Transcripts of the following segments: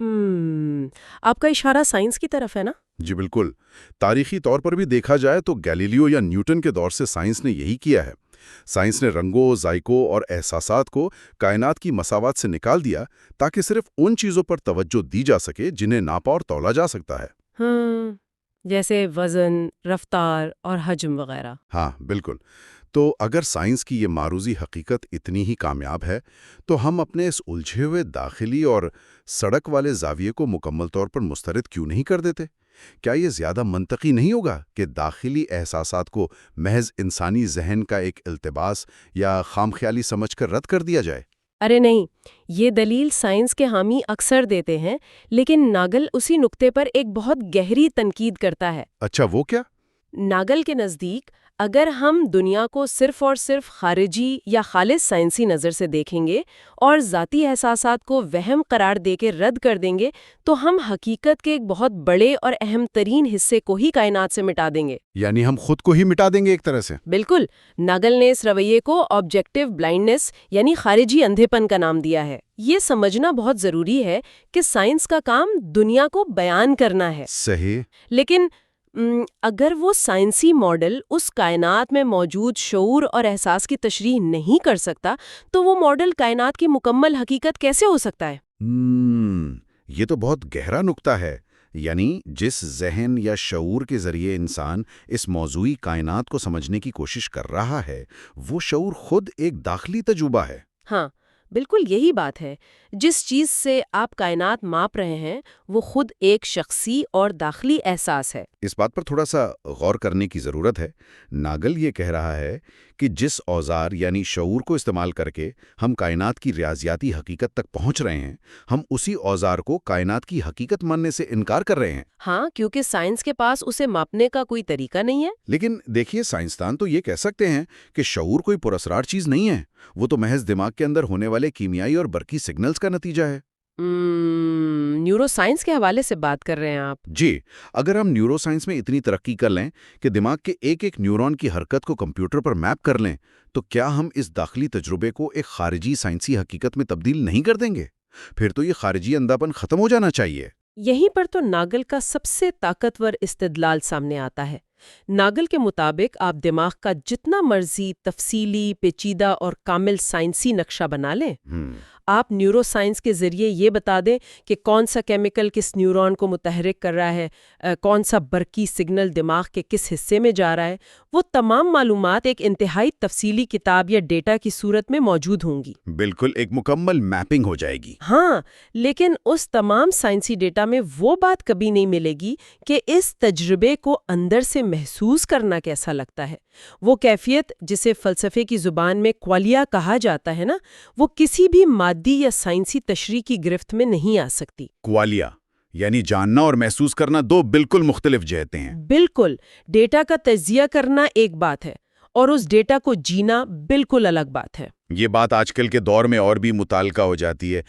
آپ کا اشارہ سائنس کی طرف ہے نا؟ جی بالکل. تاریخی طور پر بھی دیکھا جائے تو گیلیلیو یا نیوٹن کے دور سے سائنس نے یہی کیا ہے. سائنس نے رنگوں، ذائقوں اور احساسات کو کائنات کی مساوات سے نکال دیا تاکہ صرف ان چیزوں پر توجہ دی جا سکے جنہیں ناپا اور تولا جا سکتا ہے. جیسے وزن، رفتار اور حجم وغیرہ. ہاں بالکل. تو اگر سائنس کی یہ معروضی حقیقت اتنی ہی کامیاب ہے تو ہم اپنے اس الجھے ہوئے داخلی اور سڑک والے زاویے کو مکمل طور پر مسترد کیوں نہیں کر دیتے؟ کیا یہ زیادہ منطقی نہیں ہوگا کہ داخلی احساسات کو محض انسانی ذہن کا ایک التباس یا خام خیالی سمجھ کر رد کر دیا جائے؟ ارے نہیں، یہ دلیل سائنس کے حامی اکثر دیتے ہیں، لیکن ناگل اسی نقطے پر ایک بہت گہری تنقید کرتا ہے. اچھا، وہ کیا؟ ناگل کے نزدیک اگر ہم دنیا کو صرف اور صرف خارجی یا خالص سائنسی نظر سے دیکھیں گے اور ذاتی احساسات کو وہم قرار دے کے رد کر دیں گے تو ہم حقیقت کے ایک بہت بڑے اور اہم ترین حصے کو ہی کائنات سے مٹا دیں گے. یعنی ہم خود کو ہی مٹا دیں گے ایک طرح سے؟ بالکل. ناگل نے اس رویے کو آبجیکٹو بلائنڈنس یعنی خارجی اندھے پن کا نام دیا ہے. یہ سمجھنا بہت ضروری ہے کہ سائنس کا کام دنیا کو بیان کرنا ہے. صحیح. لیکن اگر وہ سائنسی ماڈل اس کائنات میں موجود شعور اور احساس کی تشریح نہیں کر سکتا تو وہ ماڈل کائنات کی مکمل حقیقت کیسے ہو سکتا ہے؟ یہ تو بہت گہرا نکتہ ہے. یعنی جس ذہن یا شعور کے ذریعے انسان اس موضوعی کائنات کو سمجھنے کی کوشش کر رہا ہے وہ شعور خود ایک داخلی تجربہ ہے. ہاں بالکل یہی بات ہے. جس چیز سے آپ کائنات ماپ رہے ہیں وہ خود ایک شخصی اور داخلی احساس ہے. اس بات پر تھوڑا سا غور کرنے کی ضرورت ہے. ناگل یہ کہہ رہا ہے کہ جس اوزار یعنی شعور کو استعمال کر کے ہم کائنات کی ریاضیاتی حقیقت تک پہنچ رہے ہیں ہم اسی اوزار کو کائنات کی حقیقت ماننے سے انکار کر رہے ہیں. ہاں، کیونکہ سائنس کے پاس اسے ماپنے کا کوئی طریقہ نہیں ہے. لیکن دیکھیے سائنسدان تو یہ کہہ سکتے ہیں کہ شعور کوئی پراسرار چیز نہیں ہے. وہ تو محض دماغ کے اندر ہونے والے کیمیائی اور برقی سگنلز کا نتیجہ ہے. نیورو سائنس کے حوالے سے بات کر رہے ہیں آپ؟ جی. اگر ہم نیورو سائنس میں اتنی ترقی کر لیں کہ دماغ کے ایک ایک نیورون کی حرکت کو کمپیوٹر پر میپ کر لیں تو کیا ہم اس داخلی تجربے کو ایک خارجی سائنسی حقیقت میں تبدیل نہیں کر دیں گے؟ پھر تو یہ خارجی اندھا پن ختم ہو جانا چاہیے. یہیں پر تو ناگل کا سب سے طاقتور استدلال سامنے آتا ہے. ناگل کے مطابق آپ دماغ کا جتنا مرضی تفصیلی، پیچیدہ اور کامل سائنسی نقشہ بنا لیں، آپ نیورو سائنس کے ذریعے یہ بتا دیں کہ کون سا کیمیکل کس نیورون کو متحرک کر رہا ہے، کون سا برقی سگنل دماغ کے کس حصے میں جا رہا ہے، وہ تمام معلومات ایک انتہائی تفصیلی کتاب یا ڈیٹا کی صورت میں موجود ہوں گی. بالکل ایک مکمل میپنگ ہو جائے گی. ہاں، لیکن اس تمام سائنسی ڈیٹا میں وہ بات کبھی نہیں ملے گی کہ اس تجربے کو اندر سے محسوس کرنا کیسا لگتا ہے. وہ کیفیت جسے فلسفے کی زبان میں کوالیا کہا جاتا ہے نا، وہ کسی بھی مادی یا سائنسی تشریح کی گرفت میں نہیں آ سکتی. کوالیا یعنی جاننا اور محسوس کرنا دو بالکل مختلف جہتیں ہیں. بالکل. ڈیٹا کا تجزیہ کرنا ایک بات ہے اور اس ڈیٹا کو جینا بالکل الگ بات ہے. یہ بات آج کل کے دور میں اور بھی متعلقہ ہو جاتی ہے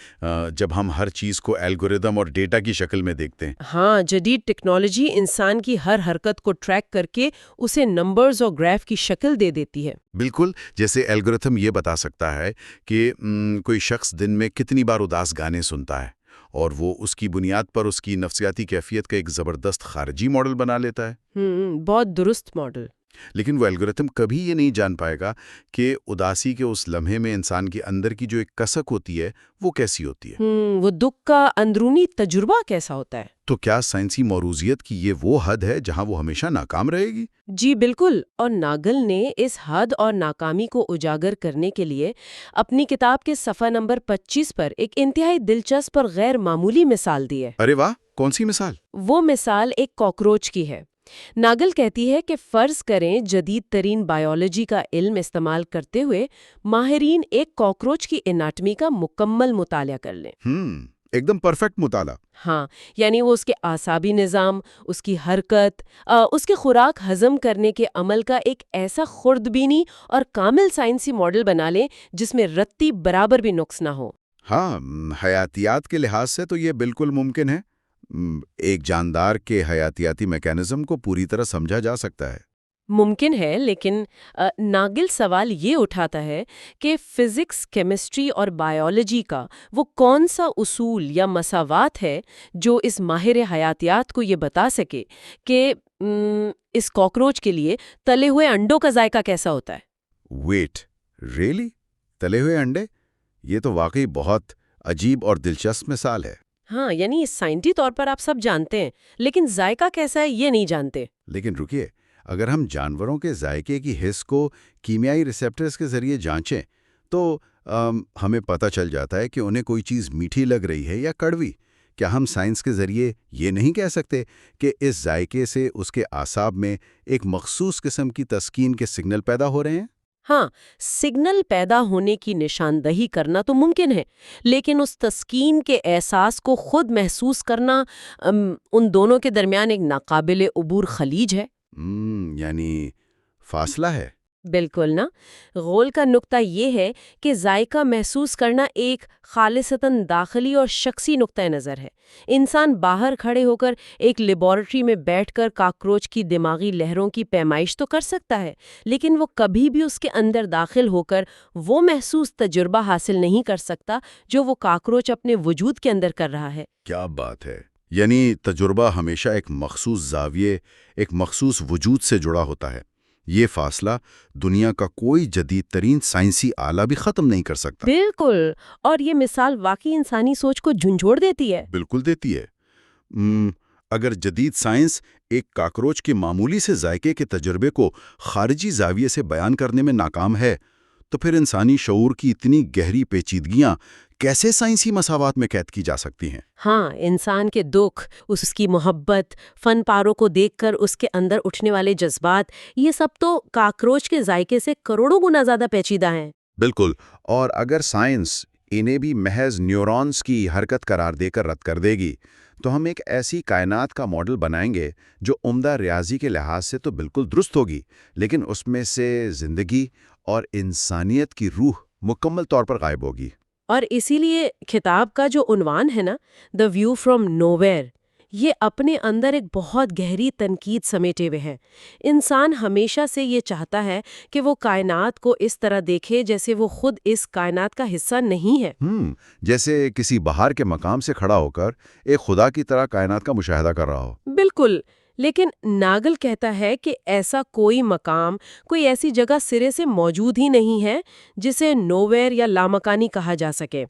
جب ہم ہر چیز کو الگوریدم اور ڈیٹا کی شکل میں دیکھتے ہیں. ہاں، جدید ٹیکنالوجی انسان کی ہر حرکت کو ٹریک کر کے اسے نمبرز اور گراف کی شکل دے دیتی ہے. بالکل. جیسے الگوریتھم یہ بتا سکتا ہے کہ کوئی شخص دن میں کتنی بار اداس گانے سنتا ہے اور وہ اس کی بنیاد پر اس کی نفسیاتی کیفیت کا ایک زبردست خارجی ماڈل بنا لیتا ہے. بہت درست ماڈل. لیکن وہ الگوریتھم کبھی یہ نہیں جان پائے گا کہ اداسی کے اس لمحے میں انسان کے اندر کی جو ایک کسک ہوتی ہے وہ کیسی ہوتی ہے. وہ دکھ کا اندرونی تجربہ کیسا ہوتا ہے. تو کیا سائنسی موروثیت کی یہ وہ حد ہے جہاں وہ ہمیشہ ناکام رہے گی؟ جی بالکل. اور ناگل نے اس حد اور ناکامی کو اجاگر کرنے کے لیے اپنی کتاب کے صفحہ نمبر 25 پر ایک انتہائی دلچسپ اور غیر معمولی مثال دی ہے. ارے واہ، کون سی مثال؟ وہ مثال ایک کاکروچ کی ہے. ناگل کہتی ہے کہ فرض کریں جدید ترین بائیولوجی کا علم استعمال کرتے ہوئے ماہرین ایک کاکروچ کی اناٹمی کا مکمل مطالعہ کر لیں. ایک دم پرفیکٹ مطالعہ. ہاں، یعنی وہ اس کے اعصابی نظام، اس کی حرکت، اس کے خوراک ہضم کرنے کے عمل کا ایک ایسا خوردبینی اور کامل سائنسی ماڈل بنا لیں جس میں رتی برابر بھی نقص نہ ہو. ہاں، حیاتیات کے لحاظ سے تو یہ بالکل ممکن ہے. ایک جاندار کے حیاتیاتی میکانزم کو پوری طرح سمجھا جا سکتا ہے. ممکن ہے، لیکن ناگل سوال یہ اٹھاتا ہے کہ فزکس، کیمسٹری اور بائیولوجی کا وہ کون سا اصول یا مساوات ہے جو اس ماہر حیاتیات کو یہ بتا سکے کہ اس کاکروچ کے لیے تلے ہوئے انڈوں کا ذائقہ کیسا ہوتا ہے؟ Wait, really? تلے ہوئے انڈے؟ یہ تو واقعی بہت عجیب اور دلچسپ مثال ہے۔ ہاں، یعنی سائنسی طور پر آپ سب جانتے ہیں، لیکن ذائقہ کیسا ہے یہ نہیں جانتے۔ لیکن رکیے، اگر ہم جانوروں کے ذائقے کی حس کو کیمیائی ریسیپٹرز کے ذریعے جانچیں تو ہمیں پتہ چل جاتا ہے کہ انہیں کوئی چیز میٹھی لگ رہی ہے یا کڑوی۔ کیا ہم سائنس کے ذریعے یہ نہیں کہہ سکتے کہ اس ذائقے سے اس کے اعصاب میں ایک مخصوص قسم کی تسکین کے سگنل پیدا ہو رہے ہیں؟ ہاں، سگنل پیدا ہونے کی نشاندہی کرنا تو ممکن ہے، لیکن اس تسکین کے احساس کو خود محسوس کرنا ان دونوں کے درمیان ایک ناقابل عبور خلیج ہے۔ یعنی فاصلہ ہے۔ بالکل نا۔ غول کا نقطہ یہ ہے کہ ذائقہ محسوس کرنا ایک خالصتاً داخلی اور شخصی نقطہ نظر ہے۔ انسان باہر کھڑے ہو کر ایک لیبارٹری میں بیٹھ کر کاکروچ کی دماغی لہروں کی پیمائش تو کر سکتا ہے، لیکن وہ کبھی بھی اس کے اندر داخل ہو کر وہ محسوس تجربہ حاصل نہیں کر سکتا جو وہ کاکروچ اپنے وجود کے اندر کر رہا ہے۔ کیا بات ہے! یعنی تجربہ ہمیشہ ایک مخصوص زاویے، ایک مخصوص وجود سے جڑا ہوتا ہے۔ یہ فاصلہ دنیا کا کوئی جدید ترین سائنسی آلہ بھی ختم نہیں کر سکتا۔ بالکل، اور یہ مثال واقعی انسانی سوچ کو جھنجھوڑ دیتی ہے۔ بالکل دیتی ہے۔ اگر جدید سائنس ایک کاکروچ کے معمولی سے ذائقے کے تجربے کو خارجی زاویے سے بیان کرنے میں ناکام ہے، تو پھر انسانی شعور کی اتنی گہری پیچیدگیاں کیسے سائنسی مساوات میں قید کی جا سکتی ہیں؟ ہاں، انسان کے دکھ، اس کی محبت، فن پاروں کو دیکھ کر اس کے اندر اٹھنے والے جذبات، یہ سب تو کاکروچ کے ذائقے سے کروڑوں گنا زیادہ پیچیدہ ہیں۔ بالکل، اور اگر سائنس انہیں بھی محض نیورونز کی حرکت قرار دے کر رد کر دے گی تو ہم ایک ایسی کائنات کا ماڈل بنائیں گے جو عمدہ ریاضی کے لحاظ سے تو بالکل درست ہوگی، لیکن اس میں سے زندگی اور انسانیت کی روح مکمل طور پر غائب ہوگی۔ اور اسی لیے کتاب کا جو عنوان ہے نا، "the view from know where", یہ اپنے اندر ایک بہت گہری تنقید سمیٹے ہوئے ہے۔ انسان ہمیشہ سے یہ چاہتا ہے کہ وہ کائنات کو اس طرح دیکھے جیسے وہ خود اس کائنات کا حصہ نہیں ہے۔ جیسے کسی باہر کے مقام سے کھڑا ہو کر ایک خدا کی طرح کائنات کا مشاہدہ کر رہا ہو۔ بالکل، لیکن ناگل کہتا ہے کہ ایسا کوئی مقام، کوئی ایسی جگہ سرے سے موجود ہی نہیں ہے جسے نوویئر یا لامکانی کہا جا سکے۔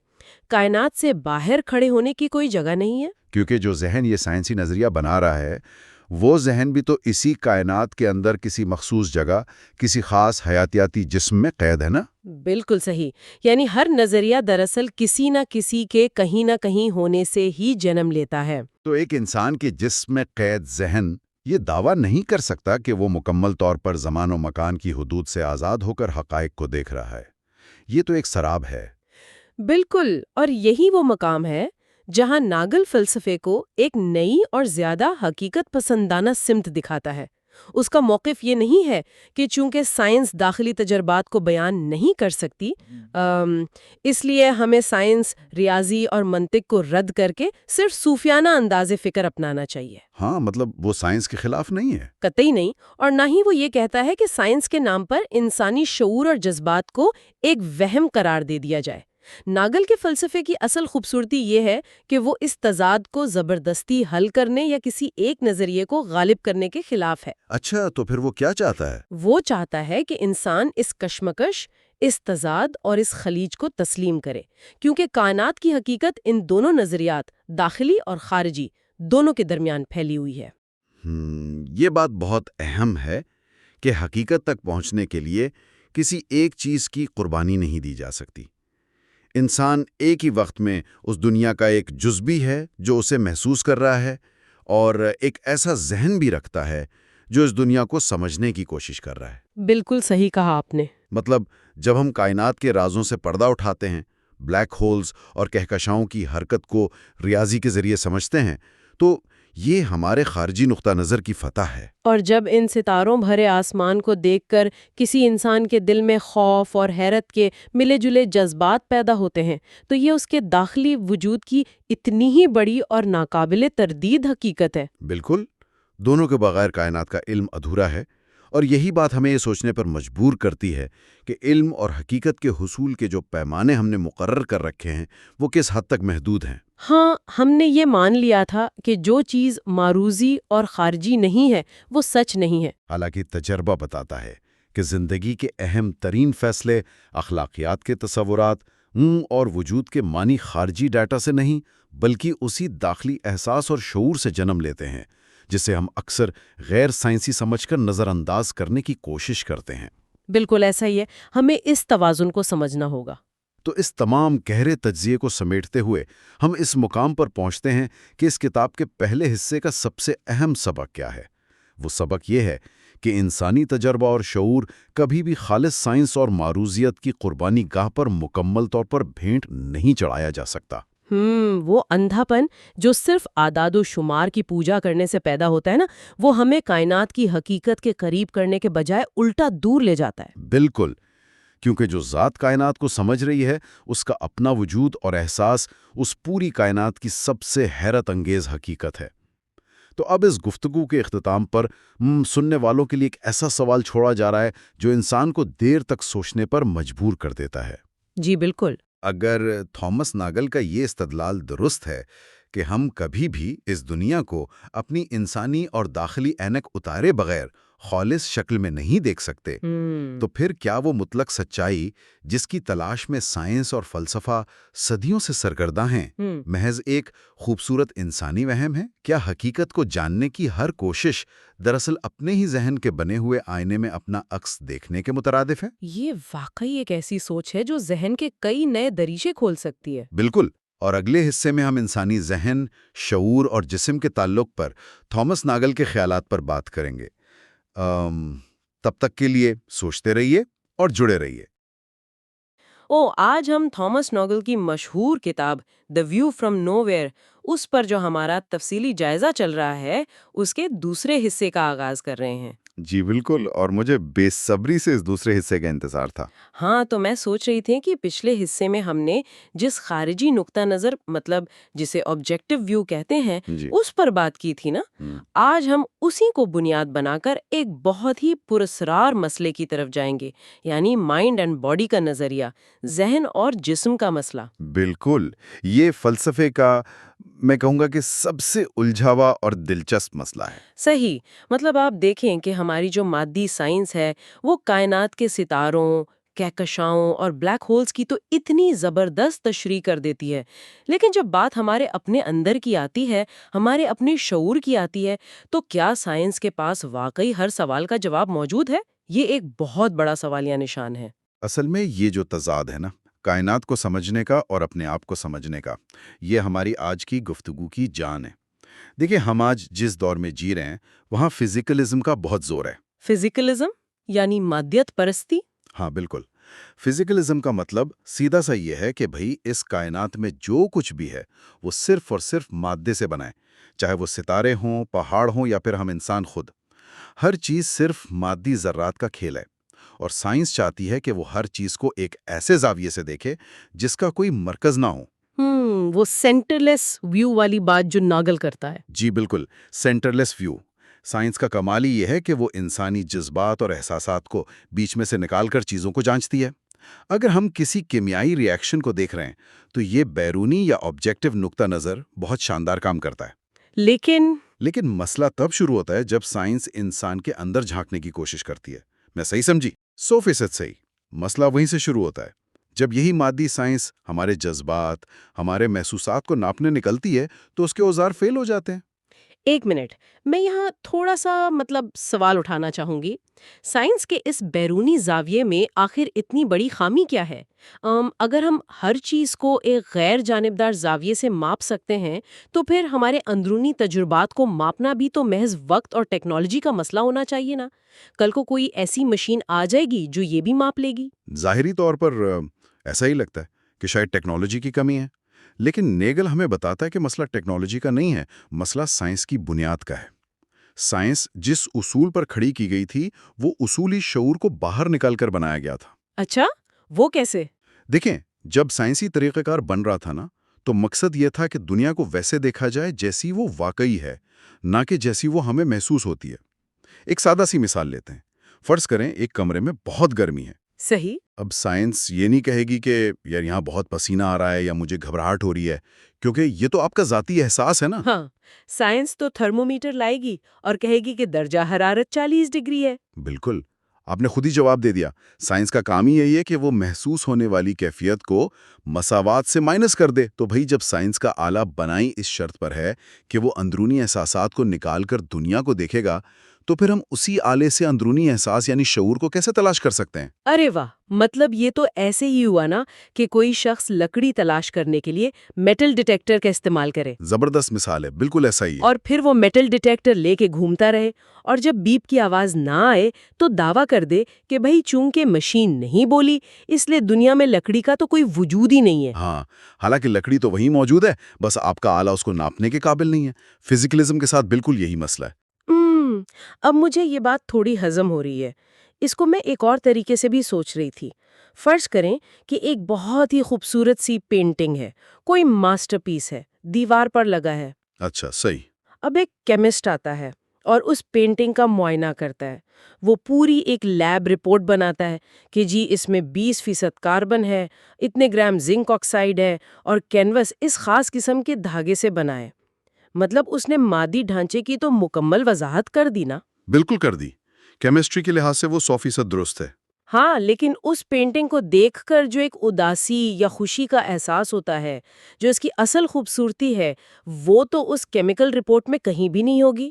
کائنات سے باہر کھڑے ہونے کی کوئی جگہ نہیں ہے، کیونکہ جو ذہن یہ سائنسی نظریہ بنا رہا ہے وہ ذہن بھی تو اسی کائنات کے اندر کسی مخصوص جگہ، کسی خاص حیاتیاتی جسم میں قید ہے نا؟ بالکل صحیح۔ یعنی ہر نظریہ دراصل کسی نہ کسی کے کہیں نہ کہیں ہونے سے ہی جنم لیتا ہے۔ تو ایک انسان کے جسم میں قید ذہن یہ دعویٰ نہیں کر سکتا کہ وہ مکمل طور پر زمان و مکان کی حدود سے آزاد ہو کر حقائق کو دیکھ رہا ہے۔ یہ تو ایک سراب ہے۔ بالکل، اور یہی وہ مقام ہے جہاں ناگل فلسفے کو ایک نئی اور زیادہ حقیقت پسندانہ سمت دکھاتا ہے۔ اس کا موقف یہ نہیں ہے کہ چونکہ سائنس داخلی تجربات کو بیان نہیں کر سکتی، اس لیے ہمیں سائنس، ریاضی اور منطق کو رد کر کے صرف صوفیانہ انداز فکر اپنانا چاہیے۔ ہاں، مطلب وہ سائنس کے خلاف نہیں ہے۔ قطعی نہیں، اور نہ ہی وہ یہ کہتا ہے کہ سائنس کے نام پر انسانی شعور اور جذبات کو ایک وہم قرار دے دیا جائے۔ ناگل کے فلسفے کی اصل خوبصورتی یہ ہے کہ وہ اس تضاد کو زبردستی حل کرنے یا کسی ایک نظریے کو غالب کرنے کے خلاف ہے۔ اچھا، تو پھر وہ کیا چاہتا ہے؟ وہ چاہتا ہے کہ انسان اس کشمکش، اس تضاد اور اس خلیج کو تسلیم کرے، کیونکہ کائنات کی حقیقت ان دونوں نظریات، داخلی اور خارجی، دونوں کے درمیان پھیلی ہوئی ہے۔ یہ بات بہت اہم ہے کہ حقیقت تک پہنچنے کے لیے کسی ایک چیز کی قربانی نہیں دی جا سکتی۔ انسان ایک ہی وقت میں اس دنیا کا ایک جز بھی ہے جو اسے محسوس کر رہا ہے، اور ایک ایسا ذہن بھی رکھتا ہے جو اس دنیا کو سمجھنے کی کوشش کر رہا ہے۔ بالکل صحیح کہا آپ نے۔ مطلب جب ہم کائنات کے رازوں سے پردہ اٹھاتے ہیں، بلیک ہولز اور کہکشاؤں کی حرکت کو ریاضی کے ذریعے سمجھتے ہیں، تو یہ ہمارے خارجی نقطہ نظر کی فتح ہے۔ اور جب ان ستاروں بھرے آسمان کو دیکھ کر کسی انسان کے دل میں خوف اور حیرت کے ملے جلے جذبات پیدا ہوتے ہیں، تو یہ اس کے داخلی وجود کی اتنی ہی بڑی اور ناقابل تردید حقیقت ہے۔ بالکل، دونوں کے بغیر کائنات کا علم ادھورا ہے، اور یہی بات ہمیں یہ سوچنے پر مجبور کرتی ہے کہ علم اور حقیقت کے حصول کے جو پیمانے ہم نے مقرر کر رکھے ہیں وہ کس حد تک محدود ہیں۔ ہاں، ہم نے یہ مان لیا تھا کہ جو چیز معروضی اور خارجی نہیں ہے وہ سچ نہیں ہے۔ حالانکہ تجربہ بتاتا ہے کہ زندگی کے اہم ترین فیصلے اخلاقیات کے تصورات اور وجود کے معنی خارجی ڈیٹا سے نہیں بلکہ اسی داخلی احساس اور شعور سے جنم لیتے ہیں جسے ہم اکثر غیر سائنسی سمجھ کر نظر انداز کرنے کی کوشش کرتے ہیں۔ بالکل ایسا ہی ہے، ہمیں اس توازن کو سمجھنا ہوگا۔ تو اس تمام گہرے تجزیے کو سمیٹتے ہوئے ہم اس مقام پر پہنچتے ہیں کہ اس کتاب کے پہلے حصے کا سب سے اہم سبق کیا ہے۔ وہ سبق یہ ہے کہ انسانی تجربہ اور شعور کبھی بھی خالص سائنس اور معروضیت کی قربانی گاہ پر مکمل طور پر بھینٹ نہیں چڑھایا جا سکتا۔ وہ اندھا پن جو صرف اعداد و شمار کی پوجا کرنے سے پیدا ہوتا ہے نا، وہ ہمیں کائنات کی حقیقت کے قریب کرنے کے بجائے الٹا دور لے جاتا ہے۔ بالکل، کیونکہ جو ذات کائنات کو سمجھ رہی ہے اس کا اپنا وجود اور احساس اس پوری کائنات کی سب سے حیرت انگیز حقیقت ہے۔ تو اب اس گفتگو کے اختتام پر سننے والوں کے لیے ایک ایسا سوال چھوڑا جا رہا ہے جو انسان کو دیر تک سوچنے پر مجبور کر دیتا ہے۔ جی بالکل۔ اگر تھامس ناگل کا یہ استدلال درست ہے کہ ہم کبھی بھی اس دنیا کو اپنی انسانی اور داخلی اینک اتارے بغیر خالص شکل میں نہیں دیکھ سکتے، تو پھر کیا وہ مطلق سچائی جس کی تلاش میں سائنس اور فلسفہ صدیوں سے سرگرداں ہیں محض ایک خوبصورت انسانی وہم ہے؟ کیا حقیقت کو جاننے کی ہر کوشش دراصل اپنے ہی ذہن کے بنے ہوئے آئینے میں اپنا عکس دیکھنے کے مترادف ہے؟ یہ واقعی ایک ایسی سوچ ہے جو ذہن کے کئی نئے دریچے کھول سکتی ہے۔ بالکل، اور اگلے حصے میں ہم انسانی ذہن، شعور اور جسم کے تعلق پر تھامس ناگل کے خیالات پر بات کریں گے۔ تب تک کے لیے سوچتے رہیے اور جڑے رہیے۔ آج ہم تھامس ناگل کی مشہور کتاب the view from know where, اس پر جو ہمارا تفصیلی جائزہ چل رہا ہے، اس کے دوسرے حصے کا آغاز کر رہے ہیں۔ جی بالکل، اور مجھے بے صبری سے اس دوسرے حصے کا انتظار تھا۔ ہاں، تو میں سوچ رہی تھی کہ پچھلے حصے میں ہم نے جس خارجی نقطہ نظر، مطلب جسے آبجیکٹیو ویو کہتے ہیں، جی اس پر بات کی تھی نا۔ آج ہم اسی کو بنیاد بنا کر ایک بہت ہی پراسرار مسئلے کی طرف جائیں گے، یعنی مائنڈ اینڈ باڈی کا نظریہ، ذہن اور جسم کا مسئلہ۔ بالکل، یہ فلسفے کا میں کہوں گا کہ سب سے الجھا ہوا اور دلچسپ مسئلہ ہے۔ صحیح، مطلب آپ دیکھیں کہ ہماری جو مادی سائنس ہے وہ کائنات کے ستاروں، کہکشاؤں اور بلیک ہولز کی تو اتنی زبردست تشریح کر دیتی ہے، لیکن جب بات ہمارے اپنے اندر کی آتی ہے، ہمارے اپنے شعور کی آتی ہے، تو کیا سائنس کے پاس واقعی ہر سوال کا جواب موجود ہے؟ یہ ایک بہت بڑا سوالیہ نشان ہے۔ اصل میں یہ جو تضاد ہے نا، کائنات کو سمجھنے کا اور اپنے آپ کو سمجھنے کا، یہ ہماری آج کی گفتگو کی جان ہے۔ دیکھیں، ہم آج جس دور میں جی رہے ہیں وہاں فزیکلزم کا بہت زور ہے۔ فزیکلزم یعنی مادیت پرستی؟ ہاں بالکل، فزیکلزم کا مطلب سیدھا سا یہ ہے کہ بھئی اس کائنات میں جو کچھ بھی ہے وہ صرف اور صرف مادے سے بنا ہے، چاہے وہ ستارے ہوں، پہاڑ ہوں یا پھر ہم انسان خود۔ ہر چیز صرف مادی ذرات کا کھیل ہے، اور سائنس چاہتی ہے کہ وہ ہر چیز کو ایک ایسے زاویے سے دیکھے جس کا کوئی مرکز نہ ہو۔ وہ سینٹرلیس ویو والی بات جو ناگل کرتا ہے۔ جی بالکل، سینٹرلیس ویو۔ سائنس کا کمال ہی یہ ہے کہ وہ انسانی جذبات اور احساسات کو بیچ میں سے نکال کر چیزوں کو جانچتی ہے۔ اگر ہم کسی کیمیائی ری ایکشن کو دیکھ رہے ہیں تو یہ بیرونی یا آبجیکٹیو نقطہ نظر بہت شاندار کام کرتا ہے، لیکن مسئلہ تب شروع ہوتا ہے جب سائنس انسان کے اندر جھانکنے کی کوشش کرتی ہے۔ میں صحیح سمجھی؟ 100% صحیح۔ مسئلہ وہیں سے شروع ہوتا ہے، جب یہی مادی سائنس ہمارے جذبات، ہمارے محسوسات کو ناپنے نکلتی ہے تو اس کے اوزار فیل ہو جاتے ہیں۔ ایک منٹ، میں یہاں تھوڑا سا سوال اٹھانا چاہوں گی۔ سائنس کے اس بیرونی زاویے میں آخر اتنی بڑی خامی کیا ہے؟ اگر ہم ہر چیز کو ایک غیر جانبدار زاویے سے ماپ سکتے ہیں تو پھر ہمارے اندرونی تجربات کو ماپنا بھی تو محض وقت اور ٹیکنالوجی کا مسئلہ ہونا چاہیے نا۔ کل کو کوئی ایسی مشین آ جائے گی جو یہ بھی ماپ لے گی۔ ظاہری طور پر ایسا ہی لگتا ہے کہ شاید ٹیکنالوجی کی کمی ہے، لیکن نیگل ہمیں بتاتا ہے کہ مسئلہ ٹیکنالوجی کا نہیں ہے، مسئلہ سائنس کی بنیاد کا ہے۔ سائنس جس اصول پر کھڑی کی گئی تھی وہ اصولی شعور کو باہر نکال کر بنایا گیا تھا۔ اچھا، وہ کیسے؟ دیکھیں، جب سائنسی طریقہ کار بن رہا تھا نا، تو مقصد یہ تھا کہ دنیا کو ویسے دیکھا جائے جیسی وہ واقعی ہے، نہ کہ جیسی وہ ہمیں محسوس ہوتی ہے۔ ایک سادہ سی مثال لیتے ہیں۔ فرض کریں ایک کمرے میں بہت گرمی ہے. صحیح. اب سائنس یہ نہیں کہے گی کہ یار یہاں بہت پسینہ آ رہا ہے یا مجھے گھبراہٹ ہو رہی ہے، کیونکہ یہ تو آپ کا ذاتی احساس ہے نا. ہاں، سائنس تو تھرمومیٹر لائے گی اور کہے گی کہ درجہ حرارت 40 ڈگری ہے. بالکل، آپ نے خود ہی جواب دے دیا. سائنس کا کام ہی یہی ہے کہ وہ محسوس ہونے والی کیفیت کو مساوات سے مائنس کر دے. تو بھئی جب سائنس کا آلہ بنائی اس شرط پر ہے کہ وہ اندرونی احساسات کو نکال کر دنیا کو دیکھے گا، تو پھر ہم اسی آلے سے اندرونی احساس یعنی شعور کو کیسے تلاش کر سکتے ہیں؟ ارے واہ، مطلب یہ تو ایسے ہی ہوا نا کہ کوئی شخص لکڑی تلاش کرنے کے لیے میٹل ڈیٹیکٹر کا استعمال کرے زبردست مثال ہے، بالکل ایسا ہی ہے. اور پھر وہ میٹل ڈیٹیکٹر لے کے گھومتا رہے اور جب بیپ کی آواز نہ آئے تو دعویٰ کر دے کہ بھئی چونکہ مشین نہیں بولی اس لیے دنیا میں لکڑی کا تو کوئی وجود ہی نہیں ہے. ہاں، حالانکہ لکڑی تو وہیں موجود ہے، بس آپ کا آلہ اس کو ناپنے کے قابل نہیں ہے. فزیکلزم کے ساتھ بالکل یہی مسئلہ ہے. اب مجھے یہ بات تھوڑی ہضم ہو رہی ہے. اس کو میں ایک اور طریقے سے بھی سوچ رہی تھی. فرض کریں کہ ایک بہت ہی خوبصورت سی پینٹنگ ہے، کوئی ماسٹر پیس ہے، دیوار پر لگا ہے. اچھا، صحیح. اب ایک کیمسٹ آتا ہے اور اس پینٹنگ کا معائنہ کرتا ہے. وہ پوری ایک لیب رپورٹ بناتا ہے کہ جی اس میں 20% کاربن ہے، اتنے گرام زنک آکسائڈ ہے اور کینوس اس خاص قسم کے دھاگے سے بنا ہے. مطلب اس نے مادی ڈھانچے کی تو مکمل وضاحت کر دی نا. بالکل کر دی. کیمسٹری کے لحاظ سے وہ 100% درست ہے. ہاں، لیکن اس پینٹنگ کو دیکھ کر جو ایک اداسی یا خوشی کا احساس ہوتا ہے، جو اس کی اصل خوبصورتی ہے، وہ تو اس کیمیکل رپورٹ میں کہیں بھی نہیں ہوگی.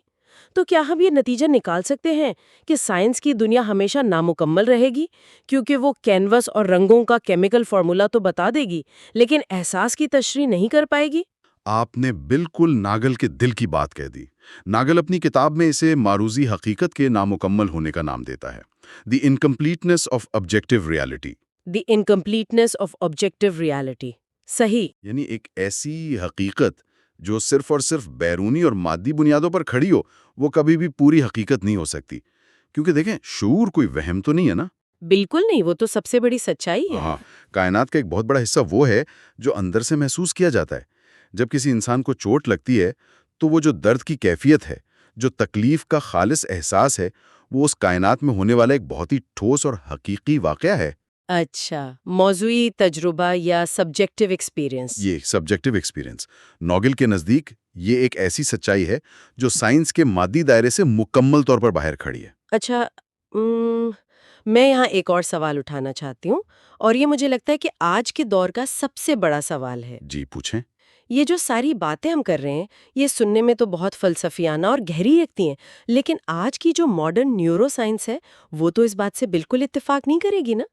تو کیا ہم یہ نتیجہ نکال سکتے ہیں کہ سائنس کی دنیا ہمیشہ نامکمل رہے گی کیونکہ وہ کینوس اور رنگوں کا کیمیکل فارمولا تو بتا دے گی لیکن احساس کی تشریح نہیں کر پائے گی؟ آپ نے بالکل ناگل کے دل کی بات کہہ دی. ناگل اپنی کتاب میں اسے معروضی حقیقت کے نامکمل ہونے کا نام دیتا ہے. The incompleteness of objective reality. The incompleteness of objective reality. صحیح. یعنی ایک ایسی حقیقت جو صرف اور صرف بیرونی اور مادی بنیادوں پر کھڑی ہو، وہ کبھی بھی پوری حقیقت نہیں ہو سکتی. کیونکہ دیکھیں، شعور کوئی وہم تو نہیں ہے نا. بالکل نہیں، وہ تو سب سے بڑی سچائی ہے. ہاں، کائنات کا ایک بہت بڑا حصہ وہ ہے جو اندر سے محسوس کیا جاتا ہے. جب کسی انسان کو چوٹ لگتی ہے تو وہ جو درد کی کیفیت ہے، جو تکلیف کا خالص احساس ہے، وہ اس کائنات میں ہونے والا ایک بہت ہی ٹھوس اور حقیقی واقعہ ہے. اچھا، موضوعی تجربہ یا سبجیکٹیو ایکسپیرینس. یہ سبجیکٹیو ایکسپیرینس ناگل کے نزدیک یہ ایک ایسی سچائی ہے جو سائنس کے مادی دائرے سے مکمل طور پر باہر کھڑی ہے. اچھا، میں یہاں ایک اور سوال اٹھانا چاہتی ہوں اور یہ مجھے لگتا ہے کہ آج کے دور کا سب سے بڑا سوال ہے. جی پوچھیں. یہ جو ساری باتیں ہم کر رہے ہیں یہ سننے میں تو بہت فلسفیانہ اور گہری لگتی ہیں، لیکن آج کی جو ماڈرن نیورو سائنس ہے وہ تو اس بات سے بالکل اتفاق نہیں کرے گی نا.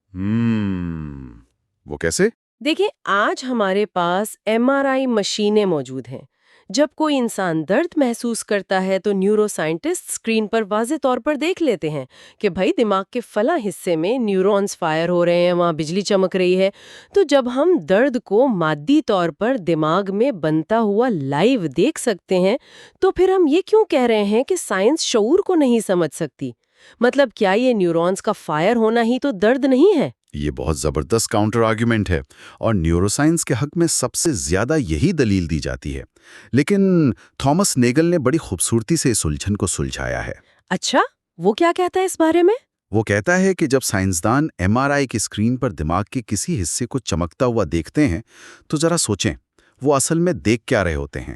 وہ کیسے؟ دیکھیں، آج ہمارے پاس MRI مشینیں موجود ہیں. جب کوئی انسان درد محسوس کرتا ہے تو نیورو سائنٹسٹ اسکرین پر واضح طور پر دیکھ لیتے ہیں کہ بھائی دماغ کے فلاں حصے میں نیورونز فائر ہو رہے ہیں، وہاں بجلی چمک رہی ہے. تو جب ہم درد کو مادی طور پر دماغ میں بنتا ہوا لائیو دیکھ سکتے ہیں تو پھر ہم یہ کیوں کہہ رہے ہیں کہ سائنس شعور کو نہیں سمجھ سکتی؟ مطلب کیا یہ نیورونز کا فائر ہونا ہی تو درد نہیں ہے؟ یہ بہت زبردست کاؤنٹر آرگیومنٹ ہے اور نیورو سائنس کے حق میں سب سے زیادہ یہی دلیل دی جاتی ہے. لیکن تھامس نیگل نے بڑی خوبصورتی سے اس الجھن کو سلجھایا ہے. اچھا، وہ کیا کہتا ہے اس بارے میں؟ وہ کہتا ہے کہ جب سائنسدان MRI کی اسکرین پر دماغ کے کسی حصے کو چمکتا ہوا دیکھتے ہیں تو ذرا سوچیں وہ اصل میں دیکھ کیا رہے ہوتے ہیں.